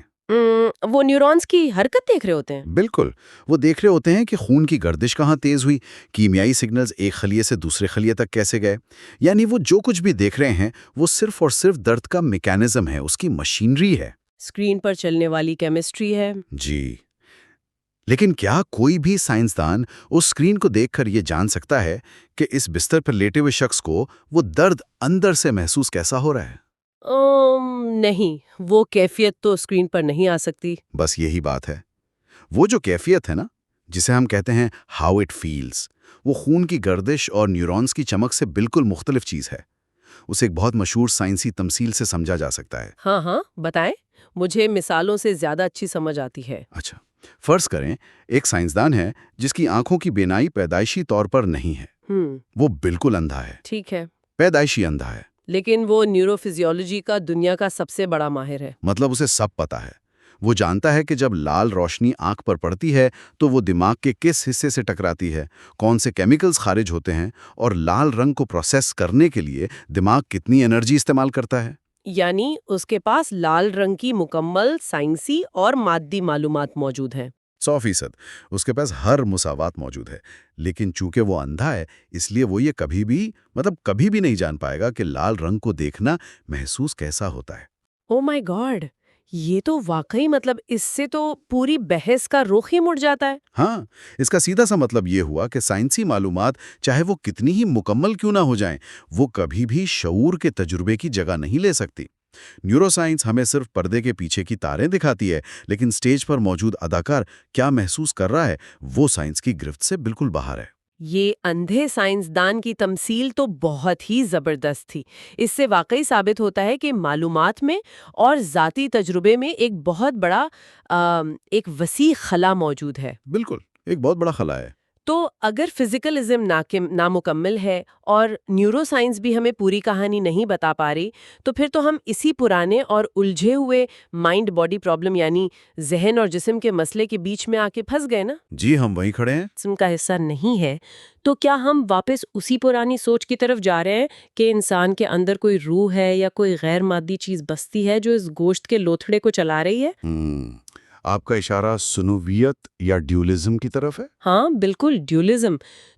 وہ نیورونز کی حرکت دیکھ رہے ہوتے ہیں. بالکل، وہ دیکھ رہے ہوتے ہیں کہ خون کی گردش کہاں تیز ہوئی، کیمیائی سگنلز ایک خلیے سے دوسرے خلیے تک کیسے گئے. یعنی وہ جو کچھ بھی دیکھ رہے ہیں وہ صرف اور صرف درد کا میکینزم ہے، اس کی مشینری ہے، اسکرین پر چلنے والی کیمسٹری ہے. جی. لیکن کیا کوئی بھی سائنسدان اس اسکرین کو دیکھ کر یہ جان سکتا ہے کہ اس بستر پر لیٹے ہوئے شخص کو وہ درد اندر سے محسوس کیسا ہو رہا ہے؟ نہیں، وہ کیفیت تو اسکرین پر نہیں آ سکتی. بس یہی بات ہے. وہ جو کیفیت ہے نا، جسے ہم کہتے ہیں ہاؤ اٹ فیلز، وہ خون کی گردش اور نیورونز کی چمک سے بالکل مختلف چیز ہے. اسے ایک بہت مشہور سائنسی تمثیل سے سمجھا جا سکتا ہے. ہاں، بتائیں، مجھے مثالوں سے زیادہ اچھی سمجھ آتی ہے. اچھا، فرض کریں ایک سائنسدان ہے جس کی آنکھوں کی بینائی پیدائشی طور پر نہیں ہے. وہ بالکل اندھا ہے. ٹھیک ہے. پیدائشی اندھا ہے. لیکن وہ نیورو فزیولوجی کا دنیا کا سب سے بڑا ماہر ہے. مطلب اسے سب پتا ہے. وہ جانتا ہے کہ جب لال روشنی آنکھ پر پڑتی ہے تو وہ دماغ کے کس حصے سے ٹکراتی ہے، کون سے کیمیکلز خارج ہوتے ہیں، اور لال رنگ کو پروسیس کرنے کے لیے دماغ کتنی انرجی استعمال کرتا ہے۔ یعنی اس کے پاس لال رنگ کی مکمل سائنسی اور مادی معلومات موجود ہیں۔ 100%۔ اس کے پاس ہر مساوات موجود ہے، لیکن چونکہ وہ اندھا ہے اس لیے وہ یہ کبھی بھی نہیں جان پائے گا کہ لال رنگ کو دیکھنا محسوس کیسا ہوتا ہے۔ او مائی گاڈ، یہ تو واقعی اس سے تو پوری بحث کا رخ ہی مڑ جاتا ہے۔ ہاں، اس کا سیدھا سا مطلب یہ ہوا کہ سائنسی معلومات چاہے وہ کتنی ہی مکمل کیوں نہ ہو جائیں، وہ کبھی بھی شعور کے تجربے کی جگہ نہیں لے سکتی۔ نیورو سائنس ہمیں صرف پردے کے پیچھے کی تاریں دکھاتی ہے، لیکن سٹیج پر موجود اداکار کیا محسوس کر رہا ہے وہ سائنس کی گرفت سے بالکل باہر ہے۔ یہ اندھے سائنسدان کی تمثیل تو بہت ہی زبردست تھی۔ اس سے واقعی ثابت ہوتا ہے کہ معلومات میں اور ذاتی تجربے میں ایک بہت بڑا ایک وسیع خلا موجود ہے۔ بالکل، ایک بہت بڑا خلا ہے۔ تو اگر فزیکلزم نامکمل ہے اور نیورو سائنس بھی ہمیں پوری کہانی نہیں بتا پا رہی، تو پھر تو ہم اسی پرانے اور الجھے ہوئے مائنڈ باڈی پرابلم یعنی ذہن اور جسم کے مسئلے کے بیچ میں آ کے پھنس گئے نا؟ جی، ہم وہیں کھڑے ہیں۔ جسم کا حصہ نہیں ہے تو کیا ہم واپس اسی پرانی سوچ کی طرف جا رہے ہیں کہ انسان کے اندر کوئی روح ہے یا کوئی غیر مادی چیز بستی ہے جو اس گوشت کے لوتھڑے کو چلا رہی ہے؟ آپ کا اشارہ سنویت یا ڈیولزم کی طرف ہے؟ ہاں بالکل، ڈیولزم۔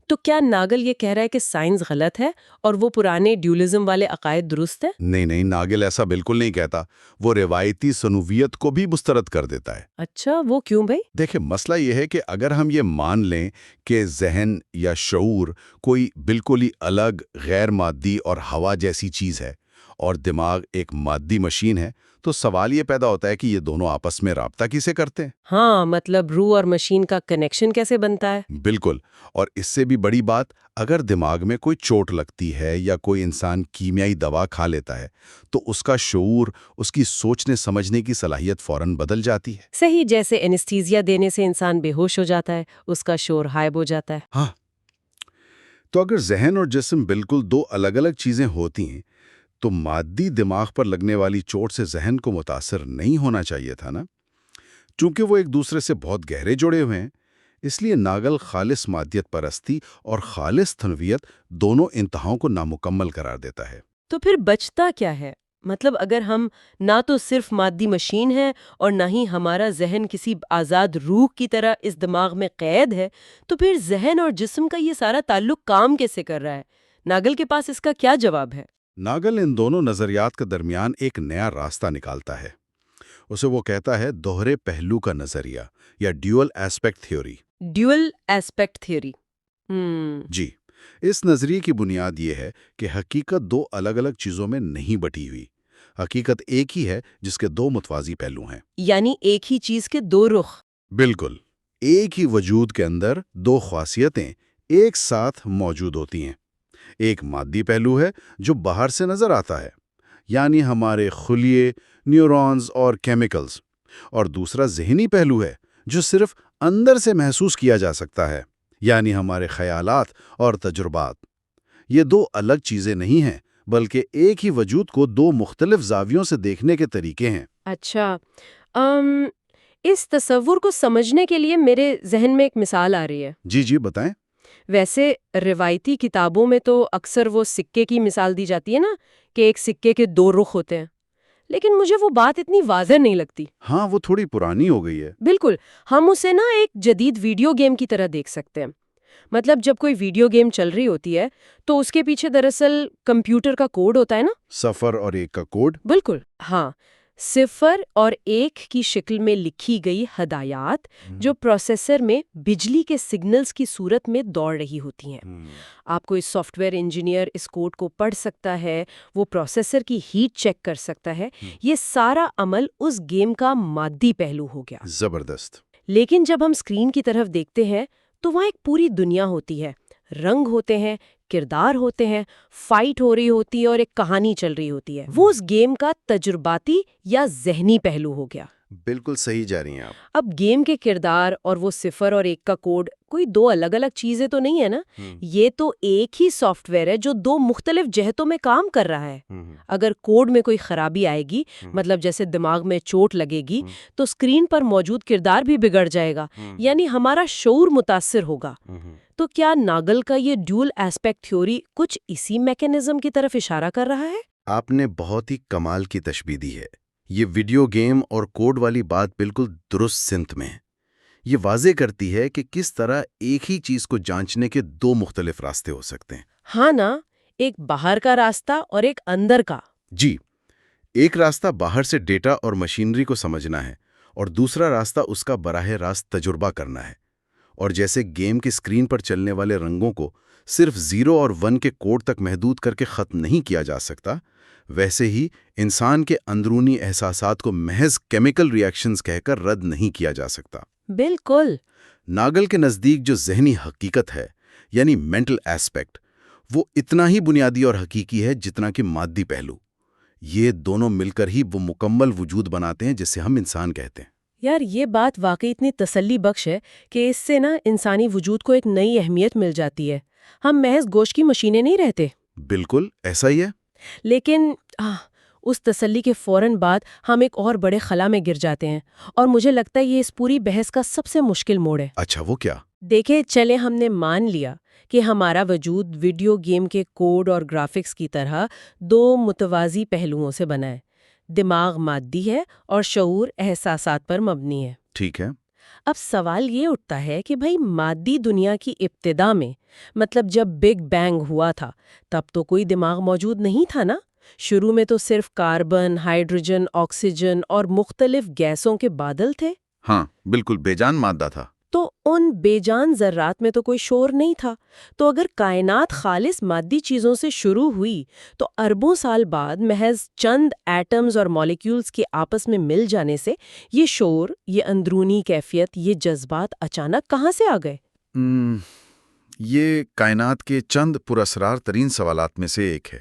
تو کیا ناگل یہ کہہ رہا ہے کہ سائنس غلط ہے اور وہ پرانے ڈیولزم والے عقائد درست ہے؟ نہیں، ناگل ایسا بالکل نہیں کہتا۔ وہ روایتی سنویت کو بھی مسترد کر دیتا ہے۔ اچھا، وہ کیوں بھائی؟ دیکھیں، مسئلہ یہ ہے کہ اگر ہم یہ مان لیں کہ ذہن یا شعور کوئی بالکل ہی الگ غیر مادی اور ہوا جیسی چیز ہے اور دماغ ایک مادی مشین ہے، تو سوال یہ پیدا ہوتا ہے کہ یہ دونوں آپس میں رابطہ کیسے کرتے ہیں؟ ہاں، مطلب روح اور مشین کا کنیکشن کیسے بنتا ہے؟ بالکل، اور اس سے بھی بڑی بات، اگر دماغ میں کوئی چوٹ لگتی ہے یا کوئی انسان کیمیائی دوا کھا لیتا ہے تو اس کا شعور، اس کی سوچنے سمجھنے کی صلاحیت فوراً بدل جاتی ہے۔ صحیح، جیسے اینستھیزیا دینے سے انسان بے ہوش ہو جاتا ہے، اس کا شعور غائب ہو جاتا ہے۔ ہاں، تو اگر ذہن اور جسم بالکل دو الگ الگ چیزیں ہوتی ہیں تو مادی دماغ پر لگنے والی چوٹ سے ذہن کو متاثر نہیں ہونا چاہیے تھا نا؟ چونکہ وہ ایک دوسرے سے بہت گہرے جڑے ہوئے ہیں، اس لیے ناگل خالص مادیت پرستی اور خالص تنویت دونوں انتہاؤں کو نامکمل قرار دیتا ہے۔ تو پھر بچتا کیا ہے؟ مطلب اگر ہم نہ تو صرف مادی مشین ہیں اور نہ ہی ہمارا ذہن کسی آزاد روح کی طرح اس دماغ میں قید ہے، تو پھر ذہن اور جسم کا یہ سارا تعلق کام کیسے کر رہا ہے؟ ناگل کے پاس اس کا کیا جواب ہے؟ ناگل ان دونوں نظریات کے درمیان ایک نیا راستہ نکالتا ہے۔ اسے وہ کہتا ہے دوہرے پہلو کا نظریہ یا dual aspect theory. Dual aspect theory. جی، اس نظریے کی بنیاد یہ ہے کہ حقیقت دو الگ الگ چیزوں میں نہیں بٹی ہوئی۔ حقیقت ایک ہی ہے جس کے دو متوازی پہلو ہیں۔ یعنی ایک ہی چیز کے دو رخ۔ بالکل، ایک ہی وجود کے اندر دو خاصیتیں ایک ساتھ موجود ہوتی ہیں۔ ایک مادی پہلو ہے جو باہر سے نظر آتا ہے، یعنی ہمارے خلیے، نیورونز اور کیمیکلز، اور دوسرا ذہنی پہلو ہے جو صرف اندر سے محسوس کیا جا سکتا ہے، یعنی ہمارے خیالات اور تجربات۔ یہ دو الگ چیزیں نہیں ہیں، بلکہ ایک ہی وجود کو دو مختلف زاویوں سے دیکھنے کے طریقے ہیں۔ اچھا، اس تصور کو سمجھنے کے لیے میرے ذہن میں ایک مثال آ رہی ہے۔ جی بتائیں۔ ویسے روایتی کتابوں میں تو اکثر وہ سکے کی مثال دی جاتی ہے نا، کہ ایک سکے کے دو رخ ہوتے ہیں، لیکن مجھے وہ بات اتنی واضح نہیں لگتی۔ ہاں، وہ تھوڑی پرانی ہو گئی ہے۔ بالکل، ہم اسے نا ایک جدید ویڈیو گیم کی طرح دیکھ سکتے ہیں۔ مطلب جب کوئی ویڈیو گیم چل رہی ہوتی ہے تو اس کے پیچھے دراصل کمپیوٹر کا کوڈ ہوتا ہے نا، 0 اور 1 کا کوڈ۔ بالکل، ہاں، 0 اور 1 کی شکل میں لکھی گئی ہدایات جو پروسیسر میں بجلی کے سگنلز کی صورت میں دوڑ رہی ہوتی ہیں۔ آپ کوئی سافٹ ویئر انجینئر اس کوڈ کو پڑھ سکتا ہے، وہ پروسیسر کی ہیٹ چیک کر سکتا ہے۔ یہ سارا عمل اس گیم کا مادی پہلو ہو گیا۔ زبردست۔ لیکن جب ہم اسکرین کی طرف دیکھتے ہیں تو وہاں ایک پوری دنیا ہوتی ہے، رنگ ہوتے ہیں، کردار ہوتے ہیں، فائٹ ہو رہی ہوتی ہے اور ایک کہانی چل رہی ہوتی ہے۔ وہ اس گیم کا تجرباتی یا ذہنی پہلو ہو گیا۔ بالکل صحیح جا رہی ہیں آپ۔ اب گیم کے کردار اور وہ 0 اور 1 کا کوڈ کوئی دو الگ الگ چیزیں تو نہیں ہے نا، یہ تو ایک ہی سافٹ ویئر ہے جو دو مختلف جہتوں میں کام کر رہا ہے۔ اگر کوڈ میں کوئی خرابی آئے گی، مطلب جیسے دماغ میں چوٹ لگے گی، تو اسکرین پر موجود کردار بھی بگڑ جائے گا، یعنی ہمارا شعور متاثر ہوگا۔ تو کیا ناگل کا یہ ڈیول ایسپیکٹ تھیوری کچھ اسی میکینزم کی طرف اشارہ کر رہا ہے؟ آپ نے بہت ہی کمال کی تشبیہ دی ہے۔ یہ ویڈیو گیم اور کوڈ والی بات بالکل درست سمت میں ہے۔ یہ واضح کرتی ہے کہ کس طرح ایک ہی چیز کو جانچنے کے دو مختلف راستے ہو سکتے ہیں۔ ہاں نا، ایک باہر کا راستہ اور ایک اندر کا۔ جی، ایک راستہ باہر سے ڈیٹا اور مشینری کو سمجھنا ہے، اور دوسرا راستہ اس کا براہ راست تجربہ کرنا ہے۔ اور جیسے گیم کی اسکرین پر چلنے والے رنگوں کو صرف 0 اور 1 کے کوڈ تک محدود کر کے ختم نہیں کیا جا سکتا، ویسے ہی انسان کے اندرونی احساسات کو محض کیمیکل ری ایکشنز کہہ کر رد نہیں کیا جا سکتا۔ بالکل۔ ناگل کے نزدیک جو ذہنی حقیقت ہے، یعنی مینٹل ایسپیکٹ، وہ اتنا ہی بنیادی اور حقیقی ہے جتنا کہ مادی پہلو۔ یہ دونوں مل کر ہی وہ مکمل وجود بناتے ہیں جسے ہم انسان کہتے ہیں۔ یار، یہ بات واقعی اتنی تسلی بخش ہے کہ اس سے انسانی وجود کو ایک نئی اہمیت مل جاتی ہے۔ ہم محض گوشت کی مشینیں نہیں رہتے۔ بالکل ایسا ہی ہے۔ لیکن اس تسلی کے فوراً بعد ہم ایک اور بڑے خلا میں گر جاتے ہیں، اور مجھے لگتا ہے یہ اس پوری بحث کا سب سے مشکل موڑ ہے۔ اچھا، وہ کیا؟ دیکھیں، چلے ہم نے مان لیا کہ ہمارا وجود ویڈیو گیم کے کوڈ اور گرافکس کی طرح دو متوازی پہلوؤں سے بنا ہے۔ دماغ مادی ہے اور شعور احساسات پر مبنی ہے۔ ٹھیک ہے۔ اب سوال یہ اٹھتا ہے کہ بھئی مادی دنیا کی ابتدا میں، مطلب جب بگ بینگ ہوا تھا، تب تو کوئی دماغ موجود نہیں تھا نا؟ شروع میں تو صرف کاربن، ہائیڈروجن، آکسیجن اور مختلف گیسوں کے بادل تھے۔ ہاں، بالکل بے جان مادہ تھا۔ تو ان بے جان ذرات میں تو کوئی شور نہیں تھا۔ تو اگر کائنات خالص مادی چیزوں سے شروع ہوئی، تو اربوں سال بعد محض چند ایٹمز اور مالیکیولز کے آپس میں مل جانے سے یہ شور، یہ اندرونی کیفیت، یہ جذبات اچانک کہاں سے آ گئے؟ یہ کائنات کے چند پراسرار ترین سوالات میں سے ایک ہے،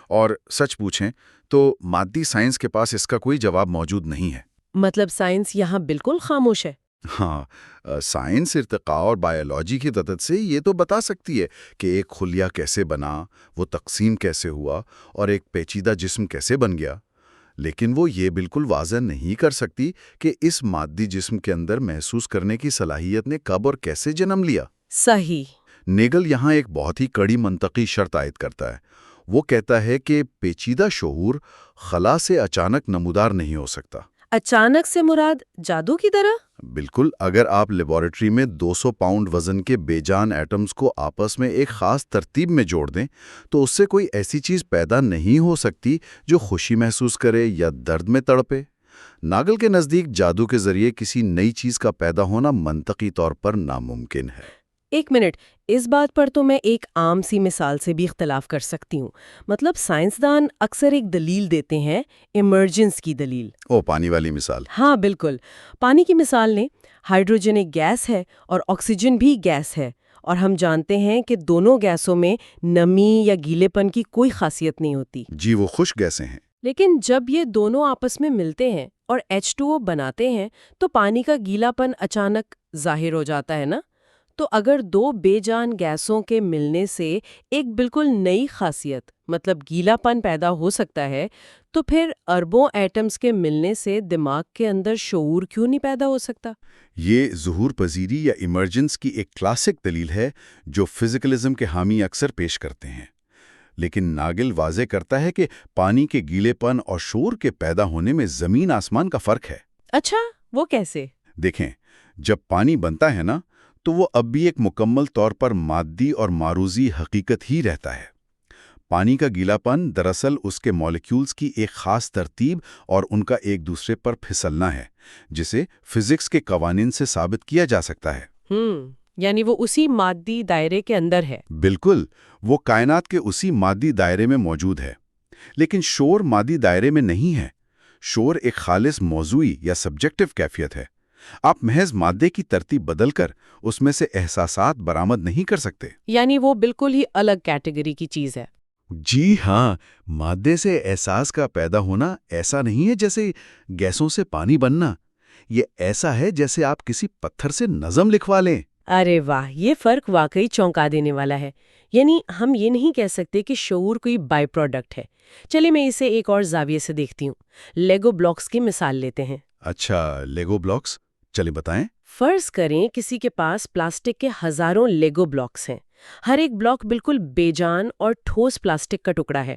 اور سچ پوچھیں تو مادی سائنس کے پاس اس کا کوئی جواب موجود نہیں ہے۔ مطلب سائنس یہاں بالکل خاموش ہے؟ ہاں، سائنس ارتقاء اور بائیولوجی کی مدد سے یہ تو بتا سکتی ہے کہ ایک خلیہ کیسے بنا، وہ تقسیم کیسے ہوا، اور ایک پیچیدہ جسم کیسے بن گیا، لیکن وہ یہ بالکل واضح نہیں کر سکتی کہ اس مادی جسم کے اندر محسوس کرنے کی صلاحیت نے کب اور کیسے جنم لیا۔ صحیح۔ نیگل یہاں ایک بہت ہی کڑی منطقی شرط عائد کرتا ہے۔ وہ کہتا ہے کہ پیچیدہ شعور خلا سے اچانک نمودار نہیں ہو سکتا۔ اچانک سے مراد جادو کی طرح؟ بالکل، اگر آپ لیبارٹری میں 200 پاؤنڈ وزن کے بے جان ایٹمز کو آپس میں ایک خاص ترتیب میں جوڑ دیں تو اس سے کوئی ایسی چیز پیدا نہیں ہو سکتی جو خوشی محسوس کرے یا درد میں تڑپے۔ ناگل کے نزدیک جادو کے ذریعے کسی نئی چیز کا پیدا ہونا منطقی طور پر ناممکن ہے۔ ایک منٹ، اس بات پر تو میں ایک عام سی مثال سے بھی اختلاف کر سکتی ہوں۔ مطلب سائنسدان اکثر ایک دلیل دیتے ہیں، ایمرجنس کی دلیل۔ پانی والی مثال؟ ہاں بالکل، پانی کی مثال لیں۔ ہائیڈروجن ایک گیس ہے اور آکسیجن بھی گیس ہے، اور ہم جانتے ہیں کہ دونوں گیسوں میں نمی یا گیلے پن کی کوئی خاصیت نہیں ہوتی۔ جی، وہ خشک گیسیں ہیں۔ لیکن جب یہ دونوں آپس میں ملتے ہیں اور H2O بناتے ہیں تو پانی کا گیلا پن اچانک ظاہر ہو جاتا ہے نا؟ تو اگر دو بے جان گیسوں کے ملنے سے ایک بالکل نئی خاصیت، مطلب گیلا پن پیدا ہو سکتا ہے، تو پھر اربوں ایٹمز کے ملنے سے دماغ کے اندر شعور کیوں نہیں پیدا ہو سکتا؟ یہ ظہور پذیری یا ایمرجنس کی ایک کلاسک دلیل ہے جو فزیکلزم کے حامی اکثر پیش کرتے ہیں، لیکن ناگل واضح کرتا ہے کہ پانی کے گیلے پن اور شور کے پیدا ہونے میں زمین آسمان کا فرق ہے۔ اچھا، وہ کیسے؟ دیکھیں، جب پانی بنتا ہے نا، تو وہ اب بھی ایک مکمل طور پر مادی اور معروضی حقیقت ہی رہتا ہے۔ پانی کا گیلا پن دراصل اس کے مالیکیولز کی ایک خاص ترتیب اور ان کا ایک دوسرے پر پھسلنا ہے، جسے فزکس کے قوانین سے ثابت کیا جا سکتا ہے۔ یعنی وہ اسی مادی دائرے کے اندر ہے۔ بالکل، وہ کائنات کے اسی مادی دائرے میں موجود ہے۔ لیکن شور مادی دائرے میں نہیں ہے۔ شور ایک خالص موضوعی یا سبجیکٹیو کیفیت ہے۔ آپ محض مادے کی ترتیب بدل کر اس میں سے احساسات برآمد نہیں کر سکتے۔ یعنی وہ بالکل ہی الگ کیٹیگری کی چیز ہے۔ جی ہاں، مادے سے احساس کا پیدا ہونا ایسا نہیں ہے جیسے گیسوں سے پانی بننا۔ یہ ایسا ہے جیسے آپ کسی پتھر سے نظم لکھوا لیں۔ ارے واہ، یہ فرق واقعی چونکا دینے والا ہے۔ یعنی ہم یہ نہیں کہہ سکتے کہ شعور کوئی بائی پروڈکٹ ہے۔ چلیے میں اسے ایک اور زاویے سے دیکھتی ہوں۔ لیگو بلاکس کی مثال لیتے ہیں۔ اچھا، لیگو بلاکس، چلیں بتائیں۔ فرض کریں کسی کے پاس پلاسٹک کے ہزاروں لیگو بلاکس ہیں۔ ہر ایک بلاک بالکل بے جان اور ٹھوس پلاسٹک کا ٹکڑا ہے۔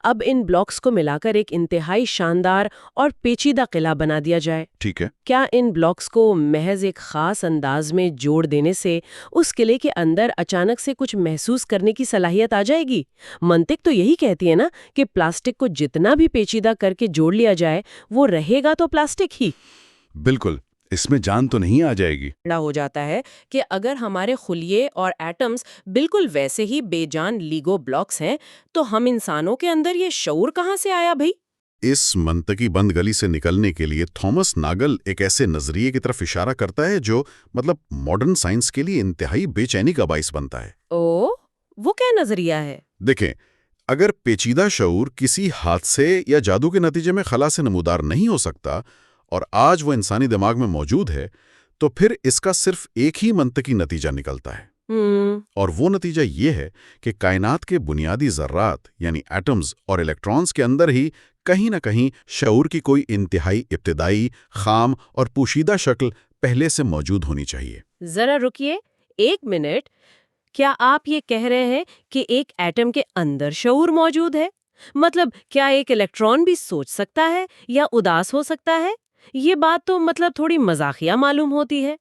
اب ان بلاکس کو ملا کر ایک انتہائی شاندار اور پیچیدہ قلعہ بنا دیا جائے۔ ٹھیک ہے۔ کیا ان بلاکس کو محض ایک خاص انداز میں جوڑ دینے سے اس قلعے کے اندر اچانک سے کچھ محسوس کرنے کی صلاحیت آ جائے گی؟ منطق تو یہی کہتی ہے نا کہ پلاسٹک کو جتنا بھی پیچیدہ کر کے جوڑ لیا جائے وہ رہے گا تو پلاسٹک ہی۔ بالکل، اس میں جان تو نہیں آ جائے گی۔ ہو جاتا ہے کہ اگر ہمارے خلیے اور ایٹمز بالکل ویسے ہی بے جان لیگو بلاکس ہیں تو ہم انسانوں کے اندر یہ شعور کہاں سے آیا بھئی؟ اس منطقی بند گلی سے نکلنے کے لیے تھامس ناگل ایک ایسے نظریے کی طرف اشارہ کرتا ہے جو ماڈرن سائنس کے لیے انتہائی بے چینی کا باعث بنتا ہے۔ وہ کیا نظریہ ہے؟ دیکھیں، اگر پیچیدہ شعور کسی حادثے یا جادو کے نتیجے میں خلا سے نمودار نہیں ہو سکتا اور آج وہ انسانی دماغ میں موجود ہے تو پھر اس کا صرف ایک ہی منطقی نتیجہ نکلتا ہے، اور وہ نتیجہ یہ ہے کہ کائنات کے بنیادی ذرات یعنی ایٹمز اور الیکٹرانز کے اندر ہی کہیں نہ کہیں شعور کی کوئی انتہائی ابتدائی، خام اور پوشیدہ شکل پہلے سے موجود ہونی چاہیے۔ ذرا رکیے، ایک منٹ، کیا آپ یہ کہہ رہے ہیں کہ ایک ایٹم کے اندر شعور موجود ہے؟ مطلب کیا ایک الیکٹران بھی سوچ سکتا ہے یا اداس ہو سکتا ہے؟ یہ بات تو تھوڑی مزاحیہ معلوم ہوتی ہے۔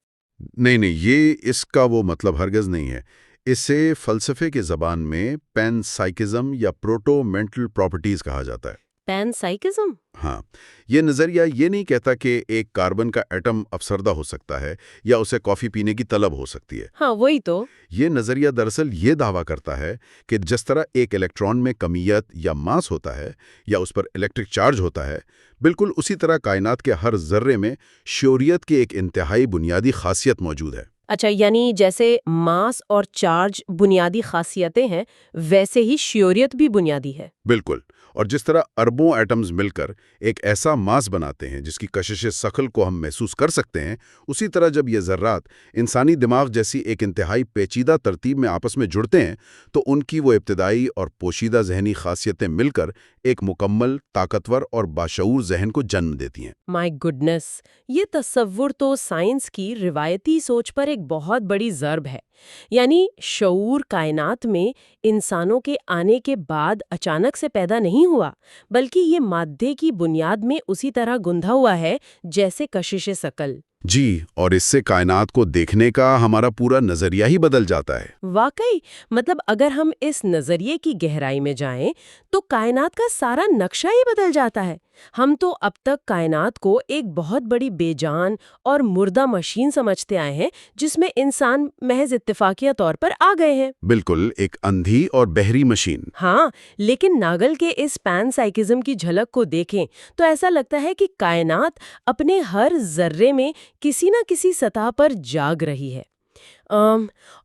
نہیں، یہ اس کا وہ مطلب ہرگز نہیں ہے۔ اسے فلسفے کے زبان میں پین سائیکزم یا پروٹو مینٹل پراپرٹیز کہا جاتا ہے۔ پین سائیکزم؟ ہاں، یہ نظریہ یہ نہیں کہتا کہ ایک کاربن کا ایٹم افسردہ ہو سکتا ہے یا اسے کافی پینے کی طلب ہو سکتی ہے۔ ہاں، وہی تو۔ یہ نظریہ دراصل یہ دعویٰ کرتا ہے کہ جس طرح ایک الیکٹران میں کمیت یا ماس ہوتا ہے یا اس پر الیکٹرک چارج ہوتا ہے، بالکل اسی طرح کائنات کے ہر ذرے میں شعوریت کی ایک انتہائی بنیادی خاصیت موجود ہے۔ اچھا، یعنی جیسے ماس اور چارج بنیادی خاصیتیں ہیں ویسے ہی شعوریت بھی بنیادی ہے۔ بالکل، اور جس طرح اربوں ایٹمز مل کر ایک ایسا ماس بناتے ہیں جس کی کشش ثقل کو ہم محسوس کر سکتے ہیں، اسی طرح جب یہ ذرات انسانی دماغ جیسی ایک انتہائی پیچیدہ ترتیب میں آپس میں جڑتے ہیں تو ان کی وہ ابتدائی اور پوشیدہ ذہنی خاصیتیں مل کر ایک مکمل، طاقتور اور باشعور ذہن کو جنم دیتی ہیں۔ مائی گڈنس، یہ تصور تو سائنس کی روایتی سوچ پر ایک بہت بڑی ضرب ہے۔ یعنی شعور کائنات میں انسانوں کے آنے کے بعد اچانک سے پیدا نہیں ہوا، بلکہ یہ مادے کی بنیاد میں اسی طرح گندھا ہوا ہے جیسے کشش ثقل۔ جی، اور اس سے کائنات کو دیکھنے کا ہمارا پورا نظریہ ہی بدل جاتا ہے۔ واقعی، اگر ہم اس نظریے کی گہرائی میں جائیں تو کائنات کا سارا نقشہ ہی بدل جاتا ہے۔ ہم تو اب تک کائنات کو ایک بہت بڑی بے جان اور مردہ مشین سمجھتے آئے ہیں جس میں انسان محض اتفاقیہ طور پر آ گئے ہیں۔ بالکل، ایک اندھی اور بحری مشین۔ ہاں، لیکن ناگل کے اس پین سائیکزم کی جھلک کو دیکھیں تو ایسا لگتا ہے کہ کائنات اپنے ہر ذرے میں کسی نہ کسی سطح پر جاگ رہی ہے۔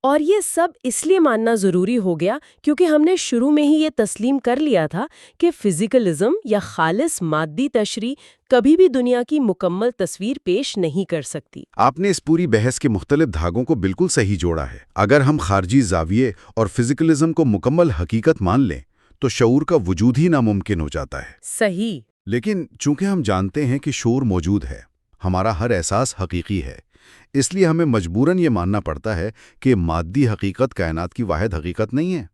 اور یہ سب اس لیے ماننا ضروری ہو گیا کیونکہ ہم نے شروع میں ہی یہ تسلیم کر لیا تھا کہ فزیکلزم یا خالص مادی تشریح کبھی بھی دنیا کی مکمل تصویر پیش نہیں کر سکتی۔ آپ نے اس پوری بحث کے مختلف دھاگوں کو بالکل صحیح جوڑا ہے۔ اگر ہم خارجی زاویے اور فزیکلزم کو مکمل حقیقت مان لیں تو شعور کا وجود ہی ناممکن ہو جاتا ہے۔ صحیح۔ لیکن چونکہ ہم جانتے ہیں کہ شعور موجود ہے، ہمارا ہر احساس حقیقی ہے، اس لیے ہمیں مجبوراً یہ ماننا پڑتا ہے کہ مادی حقیقت کائنات کی واحد حقیقت نہیں ہے۔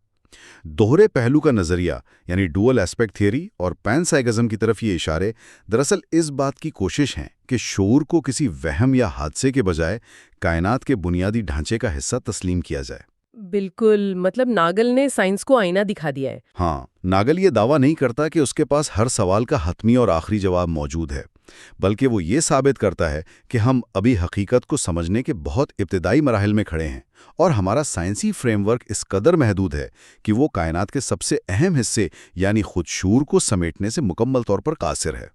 دوہرے پہلو کا نظریہ یعنی ڈوئل ایسپیکٹ تھیوری اور پین سائیکزم کی طرف یہ اشارے دراصل اس بات کی کوشش ہیں کہ شعور کو کسی وہم یا حادثے کے بجائے کائنات کے بنیادی ڈھانچے کا حصہ تسلیم کیا جائے۔ بالکل، ناگل نے سائنس کو آئینہ دکھا دیا ہے۔ ہاں، ناگل یہ دعویٰ نہیں کرتا کہ اس کے پاس ہر سوال کا حتمی اور آخری جواب موجود ہے، بلکہ وہ یہ ثابت کرتا ہے کہ ہم ابھی حقیقت کو سمجھنے کے بہت ابتدائی مراحل میں کھڑے ہیں، اور ہمارا سائنسی فریم ورک اس قدر محدود ہے کہ وہ کائنات کے سب سے اہم حصے یعنی خود شعور کو سمیٹنے سے مکمل طور پر قاصر ہے۔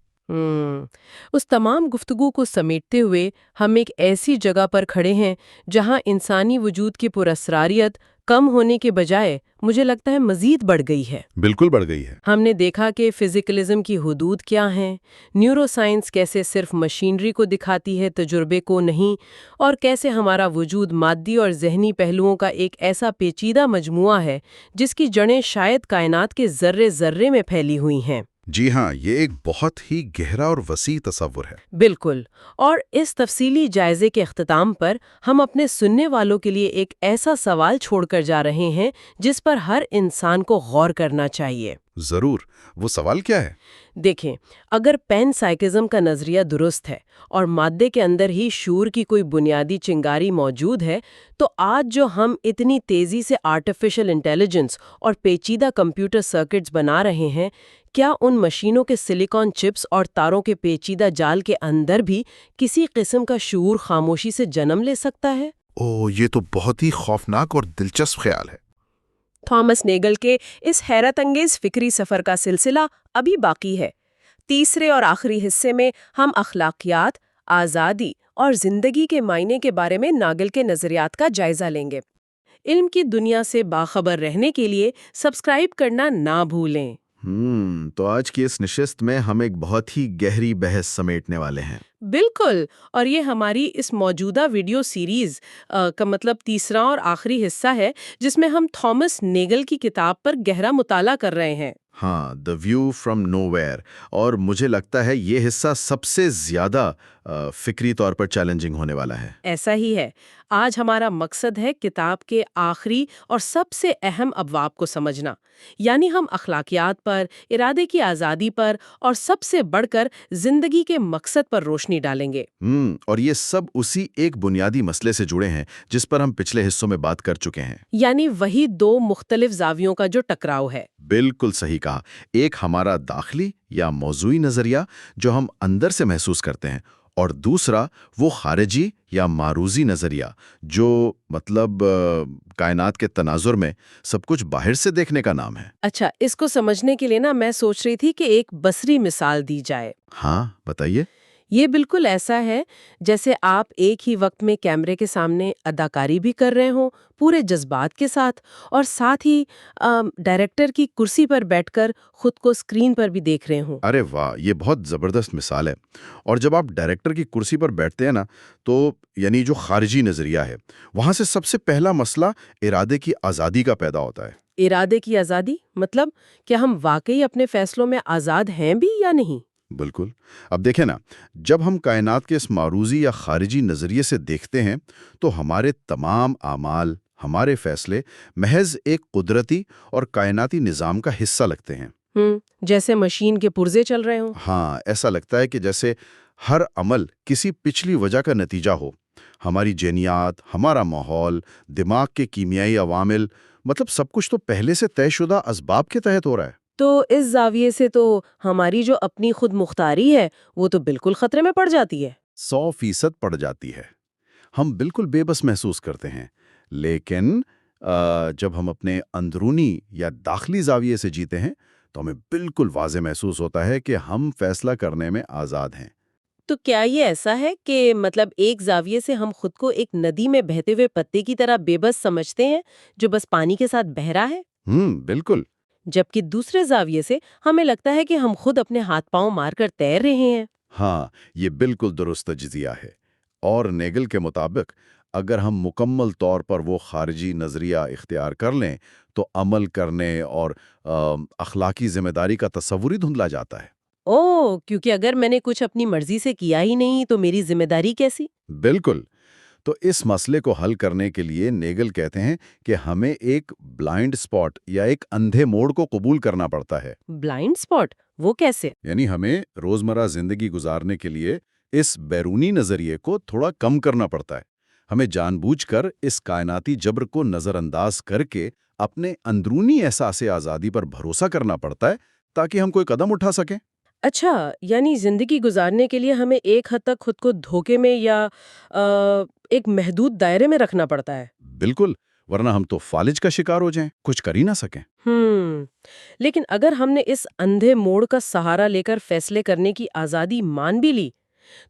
اس تمام گفتگو کو سمیٹتے ہوئے ہم ایک ایسی جگہ پر کھڑے ہیں جہاں انسانی وجود کی پراسراریت کم ہونے کے بجائے مجھے لگتا ہے مزید بڑھ گئی ہے۔ بالکل بڑھ گئی ہے۔ ہم نے دیکھا کہ فزیکلزم کی حدود کیا ہیں، نیورو سائنس کیسے صرف مشینری کو دکھاتی ہے، تجربے کو نہیں، اور کیسے ہمارا وجود مادی اور ذہنی پہلوؤں کا ایک ایسا پیچیدہ مجموعہ ہے جس کی جڑیں شاید کائنات کے ذرے ذرے میں پھیلی ہوئی ہیں۔ جی ہاں، یہ ایک بہت ہی گہرا اور وسیع تصور ہے۔ بالکل، اور اس تفصیلی جائزے کے اختتام پر ہم اپنے سننے والوں کے لیے ایک ایسا سوال چھوڑ کر جا رہے ہیں جس پر ہر انسان کو غور کرنا چاہیے۔ ضرور، وہ سوال کیا ہے؟ دیکھیں، اگر پین سائیکزم کا نظریہ درست ہے اور مادے کے اندر ہی شعور کی کوئی بنیادی چنگاری موجود ہے، تو آج جو ہم اتنی تیزی سے آرٹیفیشل انٹیلیجنس اور پیچیدہ کمپیوٹر سرکٹس بنا رہے ہیں، کیا ان مشینوں کے سلیکان چپس اور تاروں کے پیچیدہ جال کے اندر بھی کسی قسم کا شعور خاموشی سے جنم لے سکتا ہے؟ یہ تو بہت ہی خوفناک اور دلچسپ خیال ہے۔ تھامس نیگل کے اس حیرت انگیز فکری سفر کا سلسلہ ابھی باقی ہے۔ تیسرے اور آخری حصے میں ہم اخلاقیات، آزادی اور زندگی کے معنی کے بارے میں ناگل کے نظریات کا جائزہ لیں گے۔ علم کی دنیا سے باخبر رہنے کے لیے سبسکرائب کرنا نہ بھولیں۔ تو آج کی اس نشست میں ہم ایک بہت ہی گہری بحث سمیٹنے والے ہیں۔ بالکل، اور یہ ہماری اس موجودہ ویڈیو سیریز کا مطلب تیسرا اور آخری حصہ ہے جس میں ہم تھامس نیگل کی کتاب پر گہرا مطالعہ کر رہے ہیں۔ ہاں، the view from know where, اور مجھے لگتا ہے یہ حصہ سب سے زیادہ فکری طور پر چیلنجنگ ہونے والا ہے۔ ایسا ہی ہے۔ آج ہمارا مقصد ہے کتاب کے آخری اور سب سے اہم ابواب کو سمجھنا، یعنی ہم اخلاقیات پر، ارادے کی آزادی پر اور سب سے بڑھ کر زندگی کے مقصد پر روشنی ڈالیں گے۔ اور یہ سب اسی ایک بنیادی مسئلے سے جڑے ہیں جس پر ہم پچھلے حصوں میں بات کر چکے ہیں، یعنی وہی دو مختلف زاویوں کا جو ٹکراؤ ہے۔ بالکل صحیح کہا۔ ایک ہمارا داخلی یا موضوعی نظریہ جو ہم اندر سے محسوس کرتے ہیں، اور دوسرا وہ خارجی یا معروضی نظریہ جو مطلب کائنات کے تناظر میں سب کچھ باہر سے دیکھنے کا نام ہے۔ اچھا، اس کو سمجھنے کے لیے میں سوچ رہی تھی کہ ایک بصری مثال دی جائے۔ ہاں، بتائیے۔ یہ بالکل ایسا ہے جیسے آپ ایک ہی وقت میں کیمرے کے سامنے اداکاری بھی کر رہے ہوں، پورے جذبات کے ساتھ، اور ساتھ ہی ڈائریکٹر کی کرسی پر بیٹھ کر خود کو اسکرین پر بھی دیکھ رہے ہوں۔ ارے واہ، یہ بہت زبردست مثال ہے۔ اور جب آپ ڈائریکٹر کی کرسی پر بیٹھتے ہیں نا، تو یعنی جو خارجی نظریہ ہے، وہاں سے سب سے پہلا مسئلہ ارادے کی آزادی کا پیدا ہوتا ہے۔ ارادے کی آزادی مطلب کیا ہم واقعی اپنے فیصلوں میں آزاد ہیں بھی یا نہیں؟ بالکل۔ اب دیکھیں نا، جب ہم کائنات کے اس معروضی یا خارجی نظریے سے دیکھتے ہیں تو ہمارے تمام اعمال، ہمارے فیصلے محض ایک قدرتی اور کائناتی نظام کا حصہ لگتے ہیں۔ جیسے مشین کے پرزے چل رہے ہوں۔ ہاں، ایسا لگتا ہے کہ جیسے ہر عمل کسی پچھلی وجہ کا نتیجہ ہو۔ ہماری جینیات، ہمارا ماحول، دماغ کے کیمیائی عوامل، مطلب سب کچھ تو پہلے سے طے شدہ اسباب کے تحت ہو رہا ہے۔ تو اس زاویے سے تو ہماری جو اپنی خود مختاری ہے وہ تو بالکل خطرے میں پڑ جاتی ہے۔ 100% پڑ جاتی ہے۔ ہم بالکل بے بس محسوس کرتے ہیں، لیکن جب ہم اپنے اندرونی یا داخلی زاویے سے جیتے ہیں تو ہمیں بالکل واضح محسوس ہوتا ہے کہ ہم فیصلہ کرنے میں آزاد ہیں۔ تو کیا یہ ایسا ہے کہ مطلب ایک زاویے سے ہم خود کو ایک ندی میں بہتے ہوئے پتے کی طرح بے بس سمجھتے ہیں جو بس پانی کے ساتھ بہہ رہا ہے؟ بالکل۔ جبکہ دوسرے زاویے سے ہمیں لگتا ہے کہ ہم خود اپنے ہاتھ پاؤں مار کر تیر رہے ہیں۔ ہاں، یہ بالکل درست تجزیہ ہے۔ اور نیگل کے مطابق اگر ہم مکمل طور پر وہ خارجی نظریہ اختیار کر لیں تو عمل کرنے اور اخلاقی ذمہ داری کا تصور ہی دھندلا جاتا ہے۔ کیونکہ اگر میں نے کچھ اپنی مرضی سے کیا ہی نہیں تو میری ذمہ داری کیسی؟ بالکل۔ تو اس مسئلے کو حل کرنے کے لیے نیگل کہتے ہیں کہ ہمیں ایک بلائنڈ سپاٹ یا ایک اندھے موڑ کو قبول کرنا پڑتا ہے۔ Blind spot? وہ کیسے؟ یعنی ہمیں روزمرہ زندگی گزارنے کے لیے اس بیرونی نظریے کو تھوڑا کم کرنا پڑتا ہے۔ ہمیں جان بوجھ کر اس کائناتی جبر کو نظر انداز کر کے اپنے اندرونی احساس آزادی پر بھروسہ کرنا پڑتا ہے تاکہ ہم کوئی قدم اٹھا سکیں۔ اچھا، یعنی زندگی گزارنے کے لیے ہمیں ایک حد تک خود کو دھوکے میں یا ایک محدود دائرے میں رکھنا پڑتا ہے۔ بالکل، ورنہ ہم تو فالج کا شکار ہو جائیں، کچھ کر ہی نہ سکیں۔ لیکن اگر ہم نے اس اندھے موڑ کا سہارا لے کر فیصلے کرنے کی آزادی مان بھی لی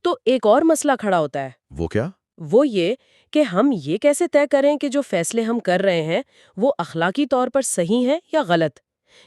تو ایک اور مسئلہ کھڑا ہوتا ہے۔ وہ کیا؟ وہ یہ کہ ہم یہ کیسے طے کریں کہ جو فیصلے ہم کر رہے ہیں وہ اخلاقی طور پر صحیح ہیں یا غلط؟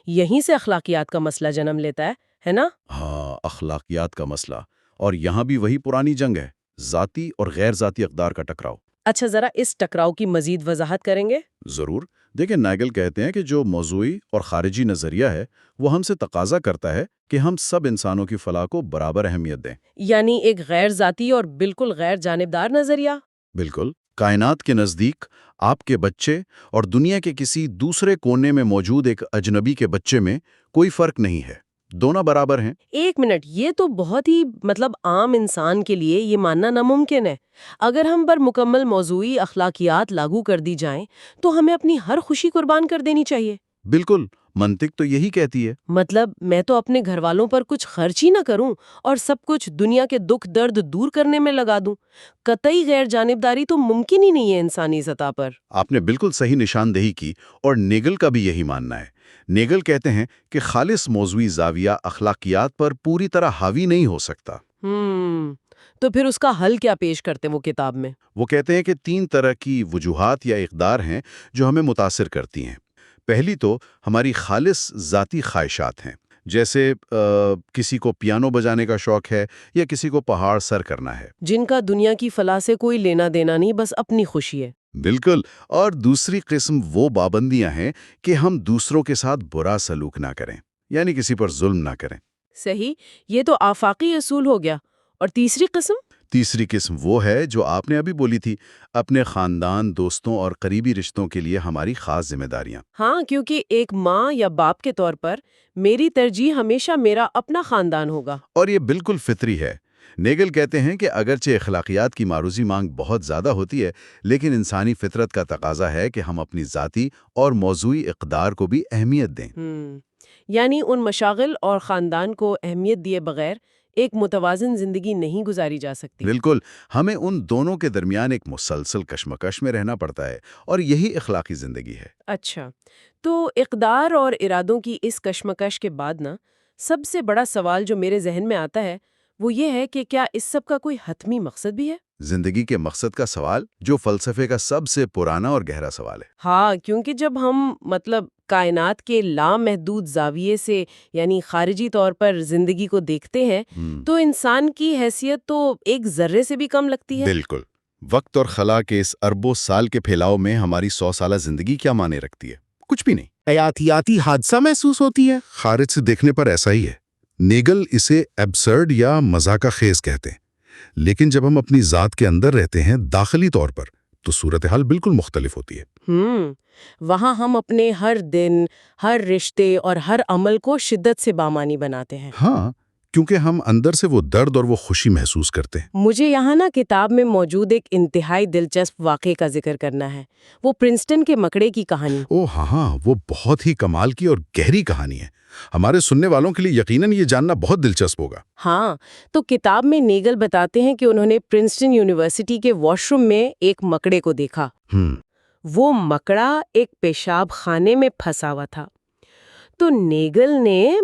یہیں سے اخلاقیات کا مسئلہ جنم لیتا ہے نا؟ ہاں، اخلاقیات کا مسئلہ، اور یہاں بھی وہی پرانی جنگ ہے، ذاتی اور غیر ذاتی اقدار کا ٹکراؤ۔ اچھا، ذرا اس ٹکراؤ کی مزید وضاحت کریں گے؟ ضرور۔ دیکھیں، ناگل کہتے ہیں کہ جو موضوعی اور خارجی نظریہ ہے وہ ہم سے تقاضا کرتا ہے کہ ہم سب انسانوں کی فلاح کو برابر اہمیت دیں۔ یعنی ایک غیر ذاتی اور بالکل غیر جانبدار نظریہ؟ بالکل۔ کائنات کے نزدیک آپ کے بچے اور دنیا کے کسی دوسرے کونے میں موجود ایک اجنبی کے بچے میں کوئی فرق نہیں ہے، دونوں برابر ہیں۔ ایک منٹ، یہ تو بہت ہی عام انسان کے لیے یہ ماننا ناممکن ہے۔ اگر ہم پر مکمل موضوعی اخلاقیات لاگو کر دی جائیں تو ہمیں اپنی ہر خوشی قربان کر دینی چاہیے۔ بالکل، منطق تو یہی کہتی ہے۔ میں تو اپنے گھر والوں پر کچھ خرچ ہی نہ کروں اور سب کچھ دنیا کے دکھ درد دور کرنے میں لگا دوں۔ قطعی غیر جانبداری تو ممکن ہی نہیں ہے انسانی سطح پر۔ آپ نے بالکل صحیح نشاندہی کی، اور نیگل کا بھی یہی ماننا ہے۔ نیگل کہتے ہیں کہ خالص موضوعی زاویہ اخلاقیات پر پوری طرح حاوی نہیں ہو سکتا۔ تو پھر اس کا حل کیا پیش کرتے وہ کتاب میں؟ وہ کہتے ہیں کہ 3 طرح کی وجوہات یا اقدار ہیں جو ہمیں متاثر کرتی ہیں۔ پہلی تو ہماری خالص ذاتی خواہشات ہیں، جیسے کسی کو پیانو بجانے کا شوق ہے یا کسی کو پہاڑ سر کرنا ہے، جن کا دنیا کی فلاح سے کوئی لینا دینا نہیں، بس اپنی خوشی ہے۔ بالکل۔ اور دوسری قسم وہ پابندیاں ہیں کہ ہم دوسروں کے ساتھ برا سلوک نہ کریں، یعنی کسی پر ظلم نہ کریں۔ صحیح، یہ تو آفاقی اصول ہو گیا۔ اور تیسری قسم وہ ہے جو آپ نے ابھی بولی تھی، اپنے خاندان، دوستوں اور قریبی رشتوں کے لیے ہماری خاص ذمہ داریاں۔ ہاں، کیونکہ ایک ماں یا باپ کے طور پر میری ترجیح ہمیشہ میرا اپنا خاندان ہوگا۔ اور یہ بالکل فطری ہے۔ نیگل کہتے ہیں کہ اگرچہ اخلاقیات کی معروضی مانگ بہت زیادہ ہوتی ہے، لیکن انسانی فطرت کا تقاضا ہے کہ ہم اپنی ذاتی اور موضوعی اقدار کو بھی اہمیت دیں۔ یعنی ان مشاغل اور خاندان کو اہمیت دیے بغیر ایک متوازن زندگی نہیں گزاری جا سکتی۔ بالکل، ہمیں ان دونوں کے درمیان ایک مسلسل کشمکش میں رہنا پڑتا ہے، اور یہی اخلاقی زندگی ہے۔ اچھا، تو اقدار اور ارادوں کی اس کشمکش کے بعد سب سے بڑا سوال جو میرے ذہن میں آتا ہے وہ یہ ہے کہ کیا اس سب کا کوئی حتمی مقصد بھی ہے؟ زندگی کے مقصد کا سوال، جو فلسفے کا سب سے پرانا اور گہرا سوال ہے۔ ہاں، کیونکہ جب ہم کائنات کے لامحدود زاویے سے یعنی خارجی طور پر زندگی کو دیکھتے ہیں تو انسان کی حیثیت تو ایک ذرے سے بھی کم لگتی ہے۔ بالکل۔ وقت اور خلا کے اس اربوں سال کے پھیلاؤ میں ہماری 100 سالہ زندگی کیا معنی رکھتی ہے؟ کچھ بھی نہیں۔ حیاتیاتی حادثہ محسوس ہوتی ہے۔ خارج سے دیکھنے پر ایسا ہی ہے۔ نیگل اسے ایبسرڈ یا مذاق خیز کہتے ہیں، لیکن جب ہم اپنی ذات کے اندر رہتے ہیں داخلی طور پر تو صورتحال بالکل مختلف ہوتی ہے۔ وہاں ہم اپنے ہر دن، ہر رشتے اور ہر عمل کو شدت سے بامانی بناتے ہیں۔ ہاں، کیونکہ ہم اندر سے وہ درد اور وہ خوشی محسوس کرتے ہیں۔ مجھے یہاں کتاب میں موجود ایک انتہائی دلچسپ واقعے کا ذکر کرنا ہے، وہ پرنسٹن کے مکڑے کی کہانی۔ ہاں، وہ بہت ہی کمال کی اور گہری کہانی ہے۔ ہمارے سننے والوں کے لیے یقیناً یہ جاننا بہت دلچسپ ہوگا۔ ہاں، تو کتاب میں نیگل بتاتے ہیں کہ انہوں نے پرنسٹن یونیورسٹی کے واش روم میں ایک مکڑے کو دیکھا۔ وہ مکڑا ایک پیشاب خانے میں پھنسا ہوا تھا۔ تو نیگل نے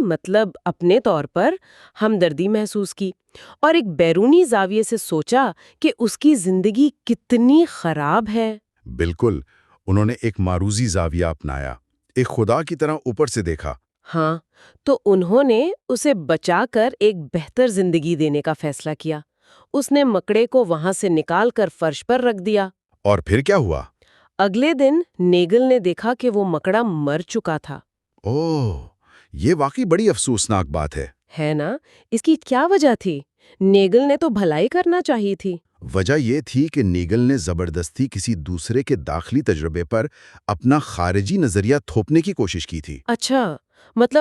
اپنے طور پر ہمدردی محسوس کی اور ایک بیرونی زاویے سے سوچا کہ اس کی زندگی کتنی خراب ہے۔ بالکل، انہوں نے ایک معروضی زاویہ اپنایا، ایک خدا کی طرح اوپر سے دیکھا۔ ہاں، تو انہوں نے اسے بچا کر ایک بہتر زندگی دینے کا فیصلہ کیا۔ اس نے مکڑے کو وہاں سے نکال کر فرش پر رکھ دیا۔ اور پھر کیا ہوا؟ اگلے دن نیگل نے دیکھا کہ وہ مکڑا مر چکا تھا۔ یہ واقعی بڑی افسوسناک بات ہے نا؟ اس کی کیا وجہ تھی؟ نیگل نے تو بھلائی کرنا چاہیے تھی۔ وجہ یہ تھی کہ نیگل نے زبردستی کسی دوسرے کے داخلی تجربے پر اپنا خارجی نظریہ تھوپنے کی کوشش کی تھی۔ اچھا،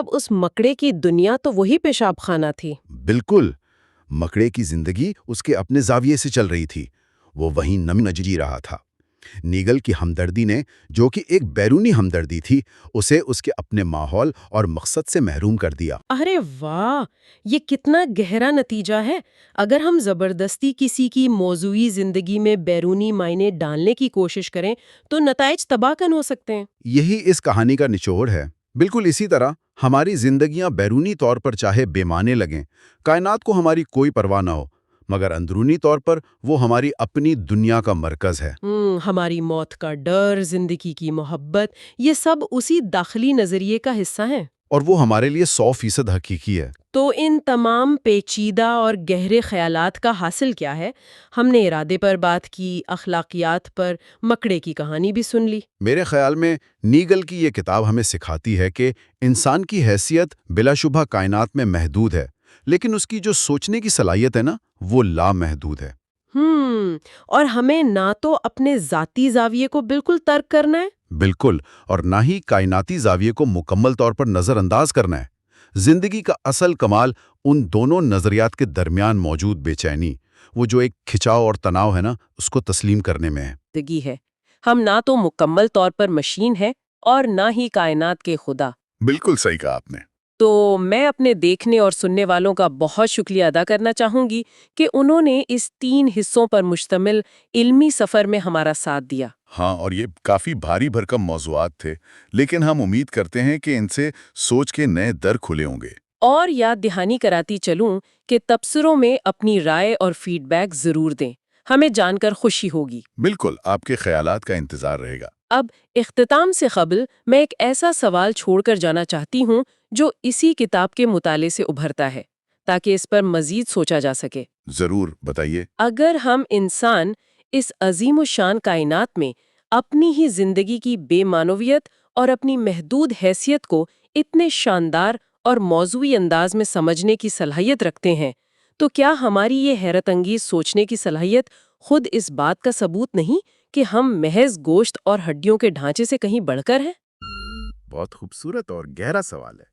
اس مکڑے کی دنیا تو وہی پیشاب خانہ تھی۔ بالکل، مکڑے کی زندگی اس کے اپنے زاویے سے چل رہی تھی، وہ وہیں نم نجری رہا تھا۔ نیگل کی ہمدردی نے، جو کہ ایک بیرونی ہمدردی تھی، اسے اس کے اپنے ماحول اور مقصد سے محروم کر دیا۔ ارے واہ، یہ کتنا گہرا نتیجہ ہے۔ اگر ہم زبردستی کسی کی موضوعی زندگی میں بیرونی معنی ڈالنے کی کوشش کریں تو نتائج تباہ کن ہو سکتے ہیں۔ یہی اس کہانی کا نچوڑ ہے۔ بالکل اسی طرح ہماری زندگیاں بیرونی طور پر چاہے بے معنی لگیں، کائنات کو ہماری کوئی پرواہ نہ ہو، مگر اندرونی طور پر وہ ہماری اپنی دنیا کا مرکز ہے۔ ہماری موت کا ڈر، زندگی کی محبت، یہ سب اسی داخلی نظریے کا حصہ ہیں، اور وہ ہمارے لیے 100% حقیقی ہے۔ تو ان تمام پیچیدہ اور گہرے خیالات کا حاصل کیا ہے؟ ہم نے ارادے پر بات کی، اخلاقیات پر، مکڑے کی کہانی بھی سن لی۔ میرے خیال میں نیگل کی یہ کتاب ہمیں سکھاتی ہے کہ انسان کی حیثیت بلا شبہ کائنات میں محدود ہے، لیکن اس کی جو سوچنے کی صلاحیت ہے نا، وہ لامحدود ہے۔ اور ہمیں نہ تو اپنے ذاتی زاویے کو بالکل ترک کرنا ہے، بالکل، اور نہ ہی کائناتی زاویے کو مکمل طور پر نظر انداز کرنا ہے۔ زندگی کا اصل کمال ان دونوں نظریات کے درمیان موجود بے چینی، وہ جو ایک کھچاؤ اور تناؤ ہے نا، اس کو تسلیم کرنے میں ہے۔ زندگی ہے۔ ہم نہ تو مکمل طور پر مشین ہے اور نہ ہی کائنات کے خدا۔ بالکل صحیح کہا آپ نے۔ تو میں اپنے دیکھنے اور سننے والوں کا بہت شکریہ ادا کرنا چاہوں گی کہ انہوں نے اس 3 حصوں پر مشتمل علمی سفر میں ہمارا ساتھ دیا۔ ہاں، اور یہ کافی بھاری بھرکم موضوعات تھے، لیکن ہم امید کرتے ہیں کہ ان سے سوچ کے نئے در کھلے ہوں گے۔ اور یاد دہانی کراتی چلوں کہ تبصروں میں اپنی رائے اور فیڈ بیک ضرور دیں، ہمیں جان کر خوشی ہوگی۔ بالکل، آپ کے خیالات کا انتظار رہے گا۔ اب اختتام سے قبل میں ایک ایسا سوال چھوڑ کر جانا چاہتی ہوں جو اسی کتاب کے مطالعے سے ابھرتا ہے، تاکہ اس پر مزید سوچا جا سکے۔ ضرور، بتائیے۔ اگر ہم انسان اس عظیم الشان کائنات میں اپنی ہی زندگی کی بے معنویت اور اپنی محدود حیثیت کو اتنے شاندار اور موضوعی انداز میں سمجھنے کی صلاحیت رکھتے ہیں، تو کیا ہماری یہ حیرت انگیز سوچنے کی صلاحیت خود اس بات کا ثبوت نہیں کہ ہم محض گوشت اور ہڈیوں کے ڈھانچے سے کہیں بڑھ کر ہیں؟ بہت خوبصورت اور گہرا سوال ہے۔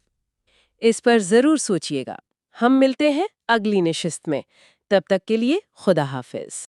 اس پر ضرور سوچئے گا۔ ہم ملتے ہیں اگلی نشست میں، تب تک کے لیے خدا حافظ۔